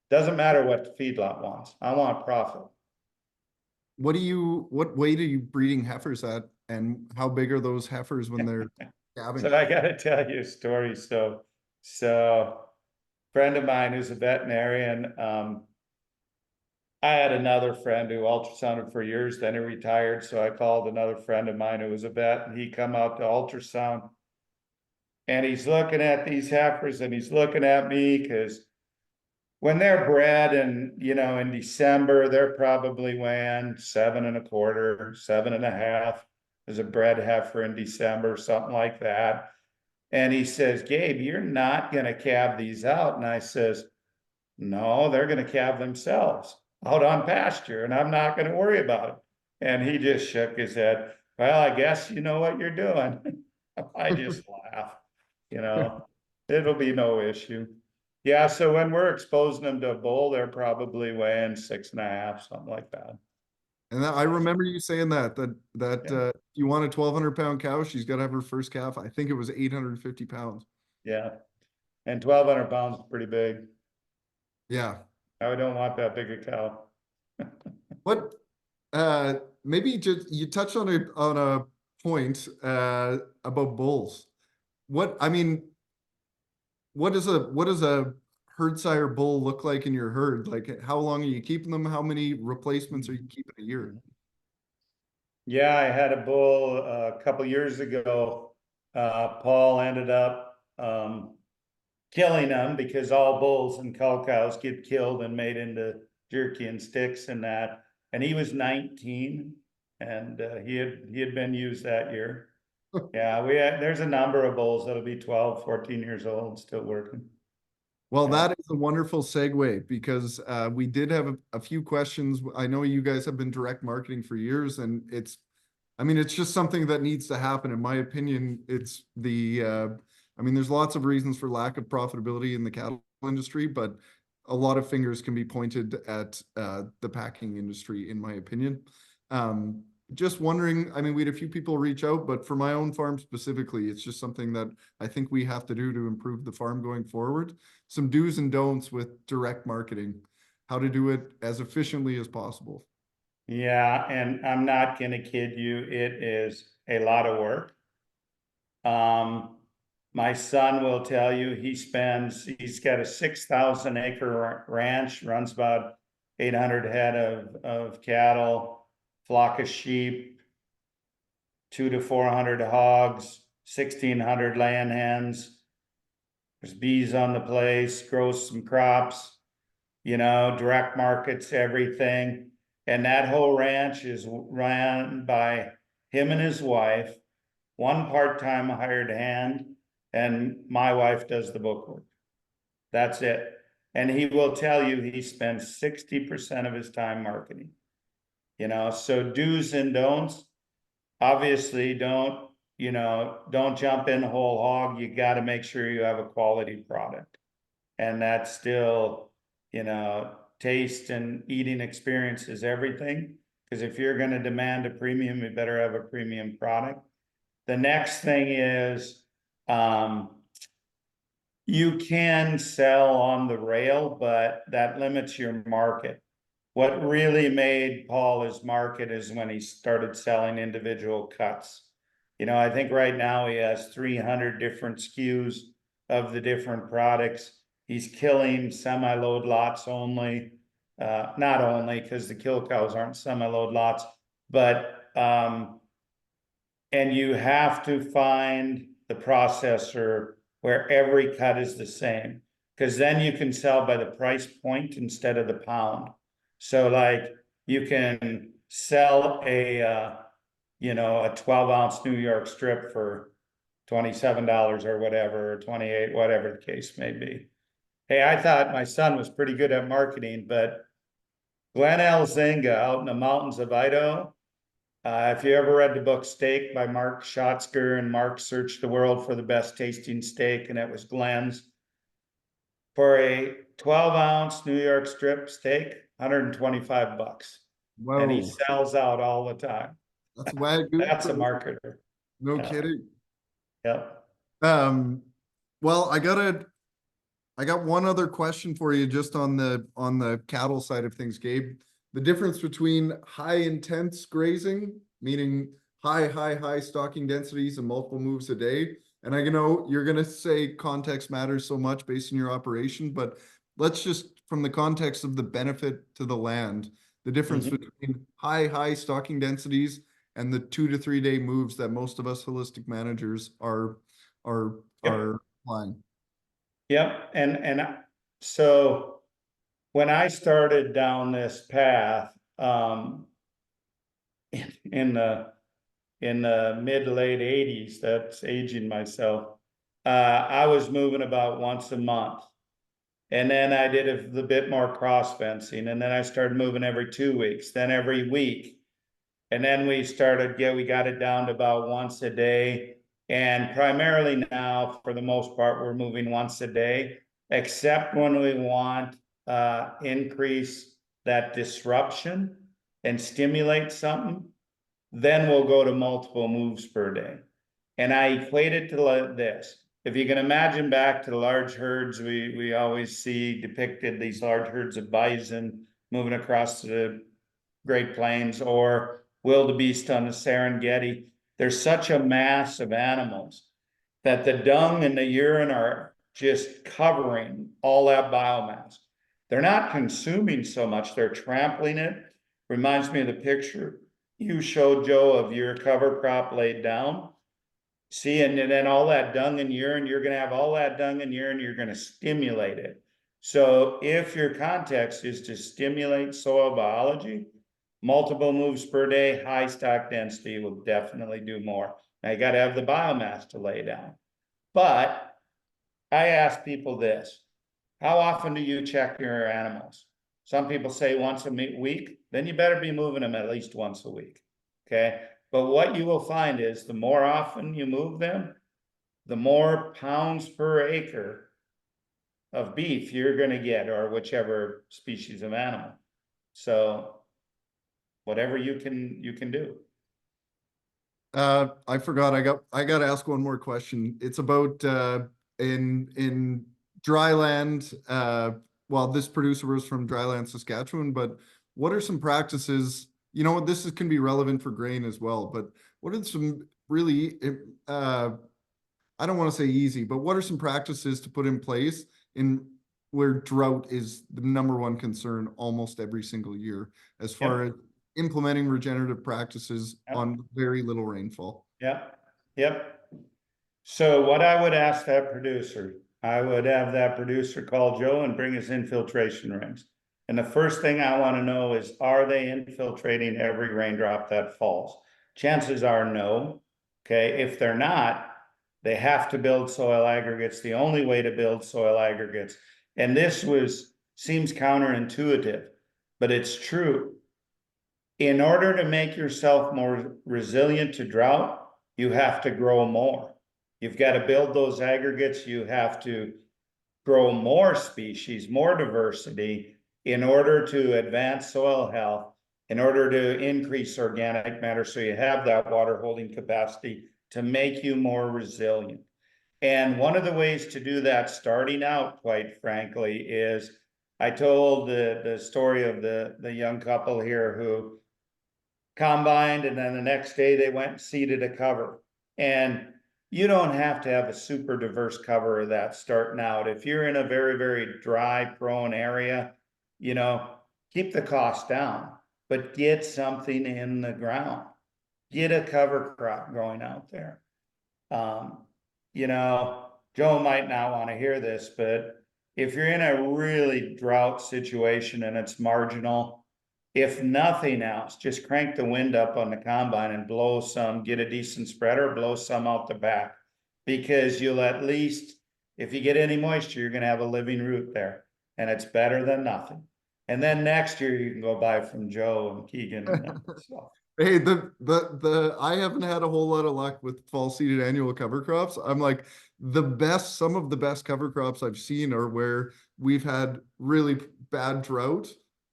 Doesn't matter what the feedlot wants. I want profit. What weight are you breeding heifers at, and how big are those heifers when they're calving? So I got to tell you a story. So friend of mine who's a veterinarian, I had another friend who ultrasounded for years, then he retired. So I called another friend of mine who was a vet, and he come out to ultrasound. And he's looking at these heifers and he's looking at me because when they're bred and, in December, they're probably weighing 7.25, 7.5 as a bred heifer in December, something like that. And he says, Gabe, you're not going to calve these out. And I says, no, they're going to calve themselves. out on pasture and I'm not gonna worry about it. And he just shook his head. Well, I guess you know what you're doing. I just laugh, you know, it'll be no issue. Yeah, so when we're exposing them to a bull, they're probably weighing 6.5, something like that. And I remember you saying that Yeah. you want a 1,200-pound cow, she's got to have her first calf. I think it was 850 pounds. Yeah, and 1,200 pounds is pretty big. Yeah. I don't want that big a cow. What maybe just you touched on a point about bulls. What I mean, what does a herd sire bull look like in your herd? Like how long are you keeping them? How many replacements are you keeping a year? Yeah, I had a bull a couple years ago. Paul ended up killing them because all bulls and cow cows get killed and made into jerky and sticks and that. And he was 19 and he had been used that year. Yeah, there's a number of bulls that'll be 12, 14 years old, still working. Well, Yeah. that is a wonderful segue because we did have a few questions. I know you guys have been direct marketing for years, and I mean, it's just something that needs to happen. In my opinion, I mean, there's lots of reasons for lack of profitability in the cattle industry, but a lot of fingers can be pointed at the packing industry, in my opinion. Just wondering, I mean, we had a few people reach out, but for my own farm specifically, it's just something that I think we have to do to improve the farm going forward. Some do's and don'ts with direct marketing, how to do it as efficiently as possible. Yeah, and I'm not gonna kid you, it is a lot of work. My son will tell you he's got a 6,000 acre ranch, runs about 800 head of cattle, flock of sheep, 200 to 400 hogs, 1,600 laying hens. There's bees on the place, grows some crops, direct markets, everything. And that whole ranch is ran by him and his wife, one part-time hired hand, and my wife does the bookwork. That's it. And he will tell you he spends 60% of his time marketing. So do's and don'ts, obviously don't jump in whole hog. You got to make sure you have a quality product. And that's still, taste and eating experience is everything. Because if you're going to demand a premium, you better have a premium product. The next thing is you can sell on the rail, but that limits your market. What really made Paul his market is when he started selling individual cuts. I think right now he has 300 different SKUs of the different products. He's killing semi-load lots only, not only because the kill cows aren't semi-load lots, but and you have to find the processor where every cut is the same, because then you can sell by the price point instead of the pound. So like you can sell a 12-ounce New York strip for $27 or whatever, or 28, whatever the case may be. Hey, I thought my son was pretty good at marketing, but Glen Elzinga out in the mountains of Idaho, if you ever read the book Steak by Mark Schatzker, and Mark searched the world for the best tasting steak, and it was Glen's. For a 12-ounce New York strip steak, $125. And he Whoa, sells out all the time. that's Wagyu. That's a marketer. No Yeah. kidding. Yep. Well, I got one other question for you just on the cattle side of things, Gabe. The difference between high intense grazing, meaning high stocking densities and multiple moves a day. And I know you're gonna say context matters so much based on your operation, but let's just from the context of the benefit to the land, the difference between high stocking densities and the 2 to 3 day moves that most of us holistic managers are applying. Yep. And so when I started down this path, in the mid to late 80s, that's aging myself. I was moving about once a month. And then I did a bit more cross fencing, and then I started moving every 2 weeks, then every week. And then we got it down to about once a day. And primarily now, for the most part, we're moving once a day, except when we want increase that disruption and stimulate something, then we'll go to multiple moves per day. And I equate it to this. If you can imagine back to the large herds, we always see depicted these large herds of bison moving across the Great Plains or wildebeest on the Serengeti. There's such a mass of animals that the dung and the urine are just covering all that biomass. They're not consuming so much, they're trampling it. Reminds me of the picture you showed, Joe, of your cover crop laid down. See, and then all that dung and urine, you're gonna have all that dung and urine, you're gonna stimulate it. So if your context is to stimulate soil biology, multiple moves per day, high stock density will definitely do more. Now you gotta have the biomass to lay down. But I ask people this, how often do you check your animals? Some people say once a week, then you better be moving them at least once a week, okay? But what you will find is the more often you move them, the more pounds per acre of beef you're gonna get, or whichever species of animal. So whatever you can do. I forgot. I got to ask one more question. It's about in dry land. Well, this producer was from dryland, Saskatchewan, but what are some practices? You know, can be relevant for grain as well, but what are some really I don't want to say easy, but what are some practices to put in place in where drought is the number one concern almost every single year, as far as implementing regenerative practices on very little rainfall? Yep. So what I would ask that producer, I would have that producer call Joe and bring his infiltration rings. And the first thing I want to know is, are they infiltrating every raindrop that falls? Chances are no. Okay, if they're not, they have to build soil aggregates. The only way to build soil aggregates, and this seems counterintuitive, but it's true. In order to make yourself more resilient to drought, you have to grow more. You've got to build those aggregates. You have to grow more species, more diversity in order to advance soil health, in order to increase organic matter so you have that water holding capacity to make you more resilient. And one of the ways to do that starting out, quite frankly, is I told the story of the young couple here who combined, and then the next day they went and seeded a cover. And you don't have to have a super diverse cover of that starting out. If you're in a very, very dry prone area, you know, keep the cost down, but get something in the ground. Get a cover crop growing out there. You know, Joe might not want to hear this, but if you're in a really drought situation and it's marginal, if nothing else, just crank the wind up on the combine and blow some, get a decent spreader, blow some out the back. Because you'll at least, if you get any moisture, you're gonna have a living root there. And it's better than nothing. And then next year you can go buy from Joe and Keegan and stuff. Hey, I haven't had a whole lot of luck with fall seeded annual cover crops. I'm like, some of the best cover crops I've seen are where we've had really bad drought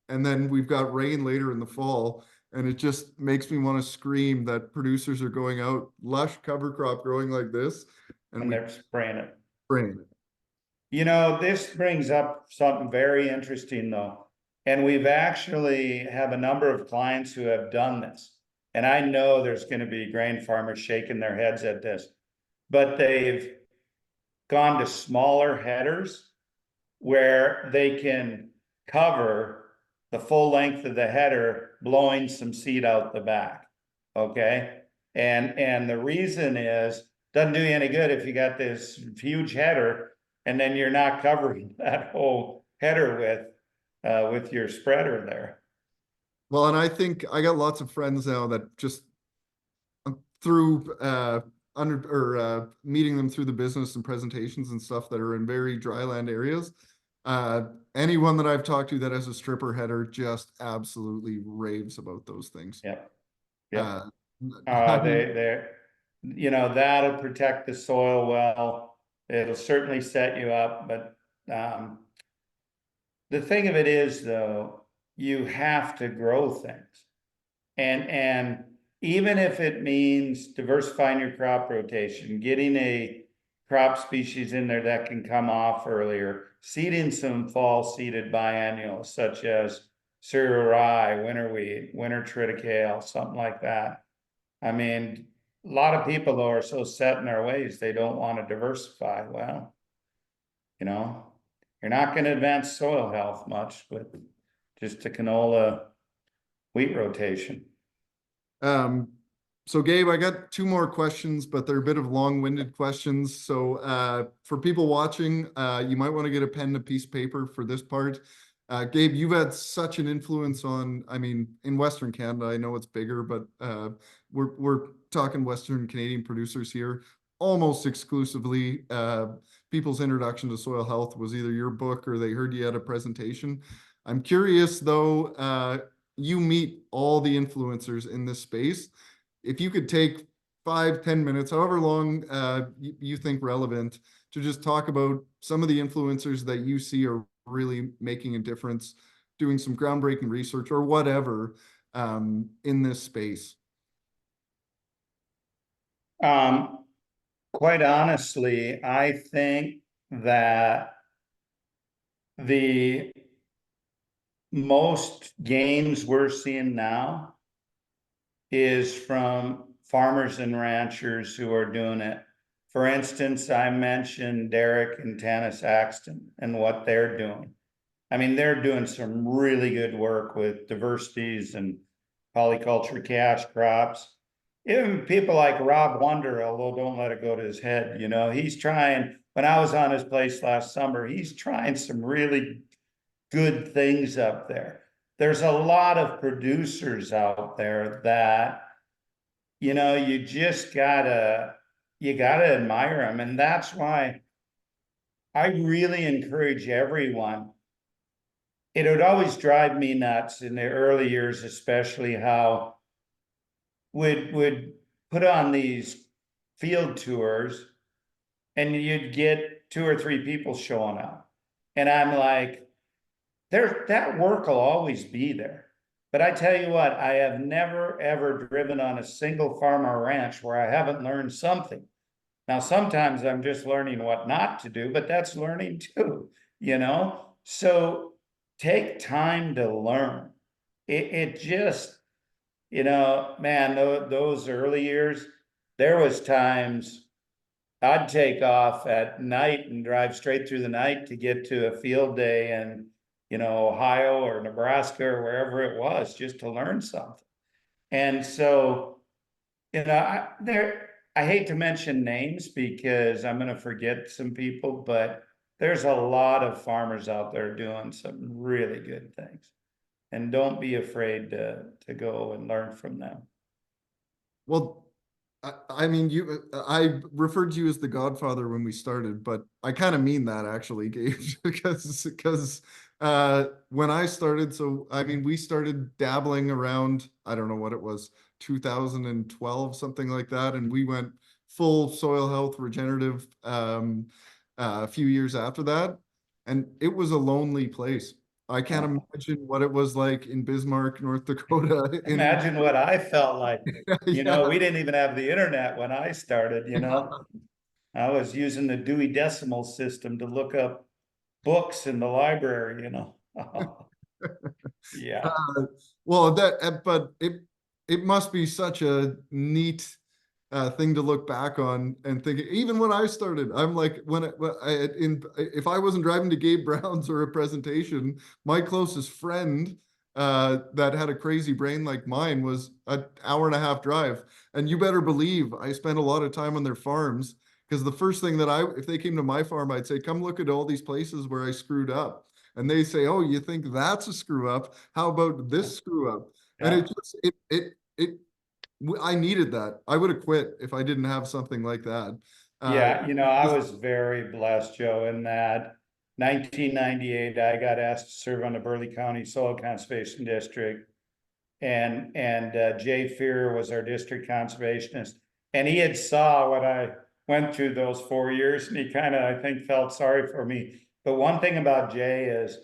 and then we've got rain later in the fall. And it just makes me want to scream that producers are going out lush cover crop growing like this. And they're spraying it. Spraying it. You know, this brings up something very interesting though. And we've actually have a number of clients who have done this. And I know there's going to be grain farmers shaking their heads at this, but they've gone to smaller headers where they can cover the full length of the header, blowing some seed out the back. Okay. And the reason is, doesn't do you any good if you got this huge header and then you're not covering that whole header with your spreader there. Well, and I think I got lots of friends now that just through meeting them through the business and presentations and stuff that are in very dry land areas. Anyone that I've talked to that has a stripper header just absolutely raves about those things. Yep. Yep. Uh, I mean, That'll protect the soil well. It'll certainly set you up, but the thing of it is, though, you have to grow things. And even if it means diversifying your crop rotation, getting a crop species in there that can come off earlier, seeding some fall seeded biennials such as cereal rye, winter wheat, winter triticale, something like that. I mean, a lot of people though are so set in their ways, they don't want to diversify. Well, you're not going to advance soil health much with just a canola wheat rotation. so Gabe, I got two more questions, but they're a bit of long-winded questions. So for people watching, you might want to get a pen and a piece of paper for this part. Gabe, you've had such an influence on, I mean, in Western Canada, I know it's bigger, but we're talking Western Canadian producers here. Almost exclusively, people's introduction to soil health was either your book or they heard you at a presentation. I'm curious though, you meet all the influencers in this space. If you could take 5-10 minutes, however long you think relevant, to just talk about some of the influencers that you see are really making a difference, doing some groundbreaking research or whatever in this space. Quite honestly, I think that the most gains we're seeing now is from farmers and ranchers who are doing it. For instance, I mentioned Derek and Tanis Axton and what they're doing. I mean, they're doing some really good work with diversities and polyculture cash crops. Even people like Rob Wonder, although don't let it go to his head, he's trying, when I was on his place last summer, he's trying some really good things up there. There's a lot of producers out there that, you just you gotta admire them. And that's why I really encourage everyone. It would always drive me nuts in the early years, especially how would put on these field tours and you'd get 2 or 3 people showing up. And I'm like, that work will always be there. But I tell you what, I have never ever driven on a single farm or ranch where I haven't learned something. Now, sometimes I'm just learning what not to do, but that's learning too. So take time to learn. It just, man, those early years, there was times I'd take off at night and drive straight through the night to get to a field day in, Ohio or Nebraska or wherever it was, just to learn something. And so, I hate to mention names because I'm going to forget some people, but there's a lot of farmers out there doing some really good things. And don't be afraid to go and learn from them. Well, I mean, I referred to you as the Godfather when we started, but I kind of mean that actually, Gabe, because when I started, so I mean, we started dabbling around, I don't know what it was, 2012, something like that, and we went full soil health regenerative a few years after that, and it was a lonely place. I can't imagine what it was like in Bismarck, North Dakota. Imagine what I felt like. Yeah. We didn't even have the internet when I started, I was using the Dewey Decimal System to look up books in the library. Yeah. Well, but it must be such a neat thing to look back on and think. Even when I started, I'm like, if I wasn't driving to Gabe Brown's or a presentation, my closest friend that had a crazy brain like mine was an hour and a half drive. And you better believe I spent a lot of time on their farms, because the first thing that if they came to my farm, I'd say, come look at all these places where I screwed up. And they say, oh, you think that's a screw up? How about this screw up? And Yeah. I needed that. I would have quit if I didn't have something like that. Yeah, I was very blessed, Joe, in that 1998, I got asked to serve on the Burley County Soil Conservation District. And Jay Fear was our district conservationist. And he had saw what I went through those 4 years, and he kind of, I think, felt sorry for me. But one thing about Jay is,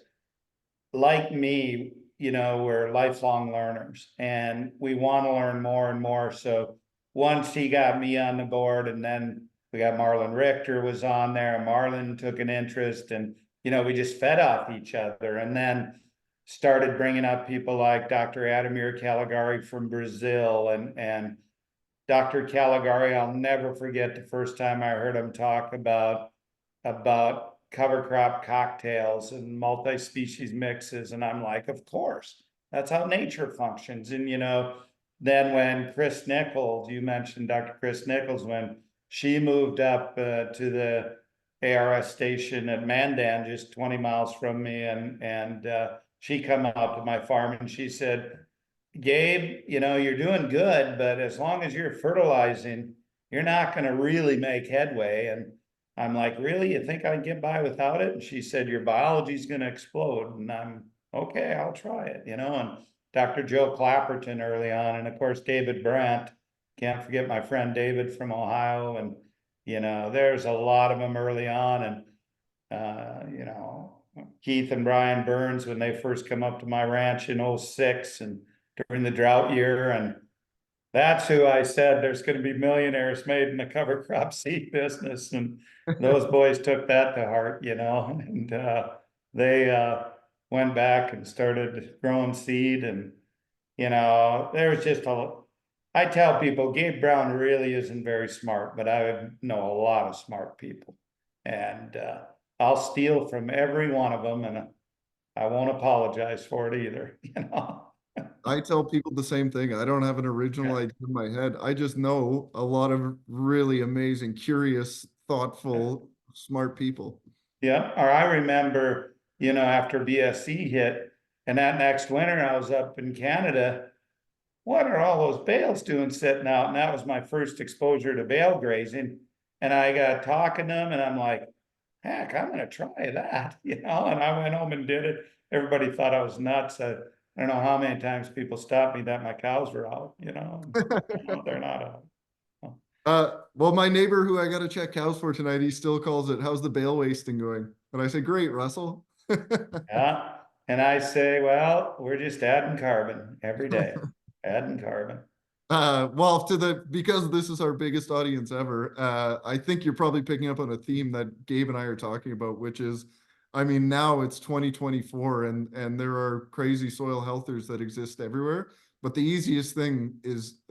like me, we're lifelong learners and we want to learn more and more. So once he got me on the board, and then we got Marlon Richter was on there, and Marlon took an interest, and we just fed off each other, and then started bringing up people like Dr. Ademir Caligari from Brazil, and Dr. Caligari, I'll never forget the first time I heard him talk about cover crop cocktails and multi-species mixes. And I'm like, of course, that's how nature functions. And, then when Chris Nichols, you mentioned Dr. Chris Nichols, when she moved up to the ARS station at Mandan, just 20 miles from me, and she come out to my farm and she said, Gabe, you're doing good, but as long as you're fertilizing, you're not going to really make headway. And I'm like, really? You think I can get by without it? And she said, your biology's going to explode. And I'm, okay, I'll try it, and Dr. Joe Clapperton early on. And of course, David Brandt, can't forget my friend David from Ohio. And, there's a lot of them early on. And, Keith and Brian Burns, when they first come up to my ranch in 06 and during the drought year. And that's who I said, there's going to be millionaires made in the cover crop seed business. And those boys took that to heart, and they went back and started growing seed. And, there's just I tell people, Gabe Brown really isn't very smart, but I know a lot of smart people. And I'll steal from every one of them, and I won't apologize for it either, I tell people the same thing. I don't have an original idea in my head. I just know a lot of really amazing, curious, thoughtful, smart people. Yeah, or I remember, after BSC hit, and that next winter I was up in Canada, what are all those bales doing sitting out? And that was my first exposure to bale grazing. And I got talking to them, and I'm like, heck, I'm gonna try that, and I went home and did it. Everybody thought I was nuts. I don't know how many times people stopped me that my cows were out, they're not out. Well, my neighbor who I got to check cows for tonight, he still calls it, how's the bale wasting going? And I say, great, Russell. Yeah, and I say, well, we're just adding carbon every day, adding carbon. Well, because this is our biggest audience ever, I think you're probably picking up on a theme that Gabe and I are talking about, which is, now it's 2024 and there are crazy soil healthers that exist everywhere. But the easiest thing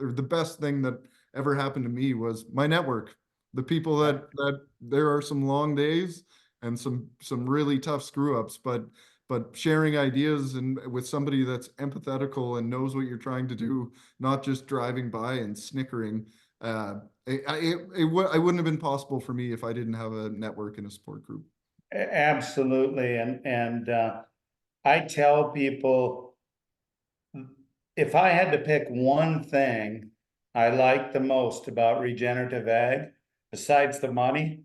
or the best thing that ever happened to me was my network. The people that there are some long days and some really tough screw ups, but sharing ideas and with somebody that's empathetical and knows what you're trying to do, not just driving by and snickering. It wouldn't have been possible for me if I didn't have a network and a support group. Absolutely. And I tell people, if I had to pick one thing I like the most about regenerative ag, besides the money,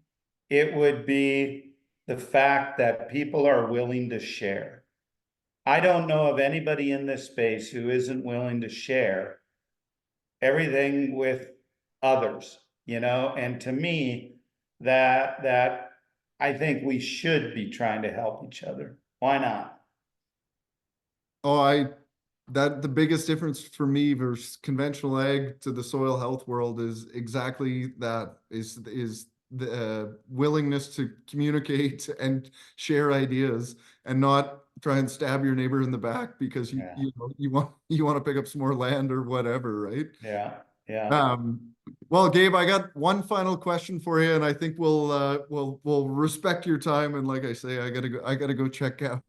it would be the fact that people are willing to share. I don't know of anybody in this space who isn't willing to share everything with others, and to me, that I think we should be trying to help each other. Why not? Oh, the biggest difference for me versus conventional ag to the soil health world is exactly that, is the willingness to communicate and share ideas and not try and stab your neighbor in the back because you want to pick up some more land or whatever, right? Yeah. Well, Gabe, I got one final question for you, and I think we'll respect your time. And like I say, I gotta go check out.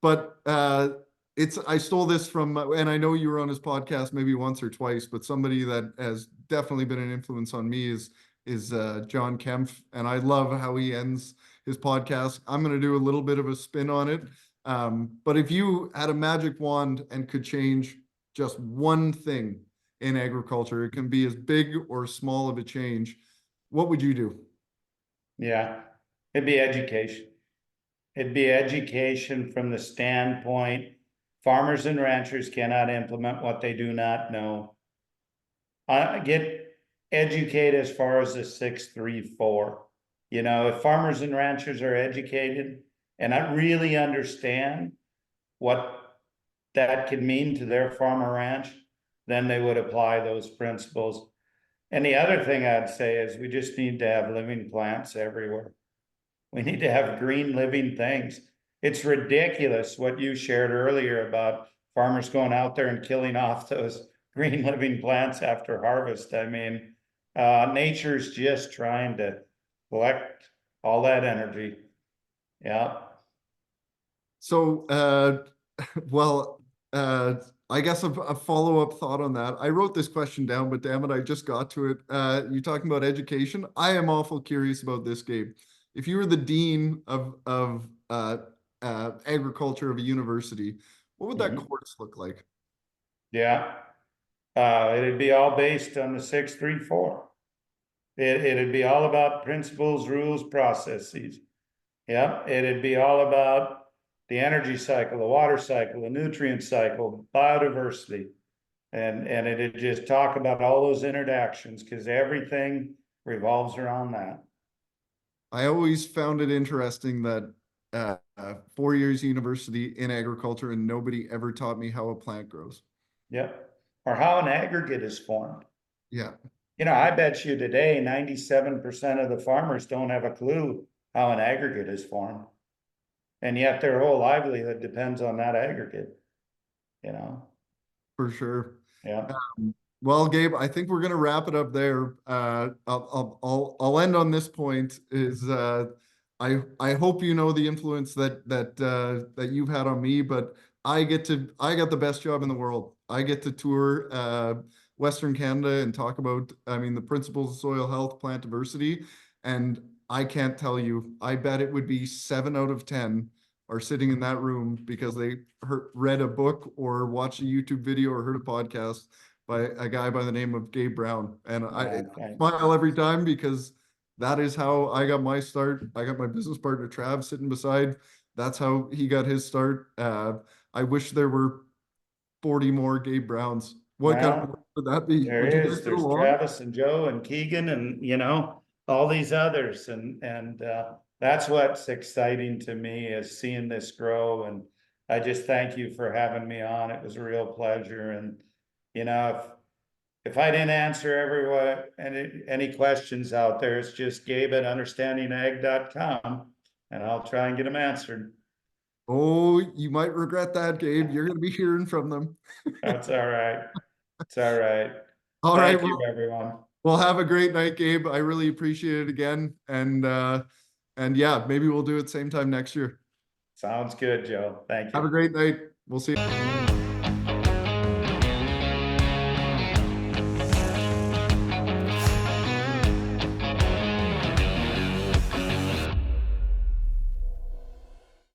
But I stole this from, and I know you were on his podcast maybe once or twice, but somebody that has definitely been an influence on me is John Kempf, and I love how he ends his podcast. I'm going to do a little bit of a spin on it. But if you had a magic wand and could change just one thing in agriculture, it can be as big or small of a change, what would you do? Yeah. It'd be education. It'd be education from the standpoint, farmers and ranchers cannot implement what they do not know. Get educated as far as the 6-3-4. You know, if farmers and ranchers are educated and I really understand what that could mean to their farm or ranch, then they would apply those principles. And the other thing I'd say is we just need to have living plants everywhere. We need to have green living things. It's ridiculous what you shared earlier about farmers going out there and killing off those green living plants after harvest. I mean, nature's just trying to collect all that energy. Yeah. So, well, I guess a follow-up thought on that. I wrote this question down, but damn it, I just got to it. You're talking about education. I am awful curious about this, Gabe. If you were the dean of agriculture of a university, what would that course look like? Yeah. It'd be all based on the 6-3-4. It'd be all about principles, rules, processes. Yeah, it'd be all about the energy cycle, the water cycle, the nutrient cycle, biodiversity. And it'd just talk about all those interactions because everything revolves around that. I always found it interesting that 4 years university in agriculture and nobody ever taught me how a plant grows. Yep. Or how an aggregate is formed. Yeah. You know, I bet you today 97% of the farmers don't have a clue how an aggregate is formed. And yet their whole livelihood depends on that aggregate, you know? For sure. Yeah. Well, Gabe, I think we're gonna wrap it up there. I'll end on this point is I hope you know the influence that you've had on me, but I got the best job in the world. I get to tour Western Canada and talk about, I mean, the principles of soil health, plant diversity, and I can't tell you, I bet it would be 7 out of 10 are sitting in that room because they read a book or watched a YouTube video or heard a podcast by a guy by the name of Gabe Brown. And I smile every time because that is how I got my start. I got my business partner, Trav, sitting beside. That's how he got his start. I wish there were 40 more Gabe Browns. What kind of would that be? There Would you guys is. get There's along? Travis and Joe and Keegan and, you know, all these others. And that's what's exciting to me is seeing this grow. And I just thank you for having me on. It was a real pleasure. And, you know, if I didn't answer everyone, any questions out there, it's just gabe@understandingag.com and I'll try and get them answered. Oh, you might regret that, Gabe. You're going to be hearing from them. That's all right. It's all right. All right. Thank you, everyone. Well, have a great night, Gabe. I really appreciate it again. And yeah, maybe we'll do it same time next year. Sounds good, Joe. Thank you. Have a great night. We'll see you.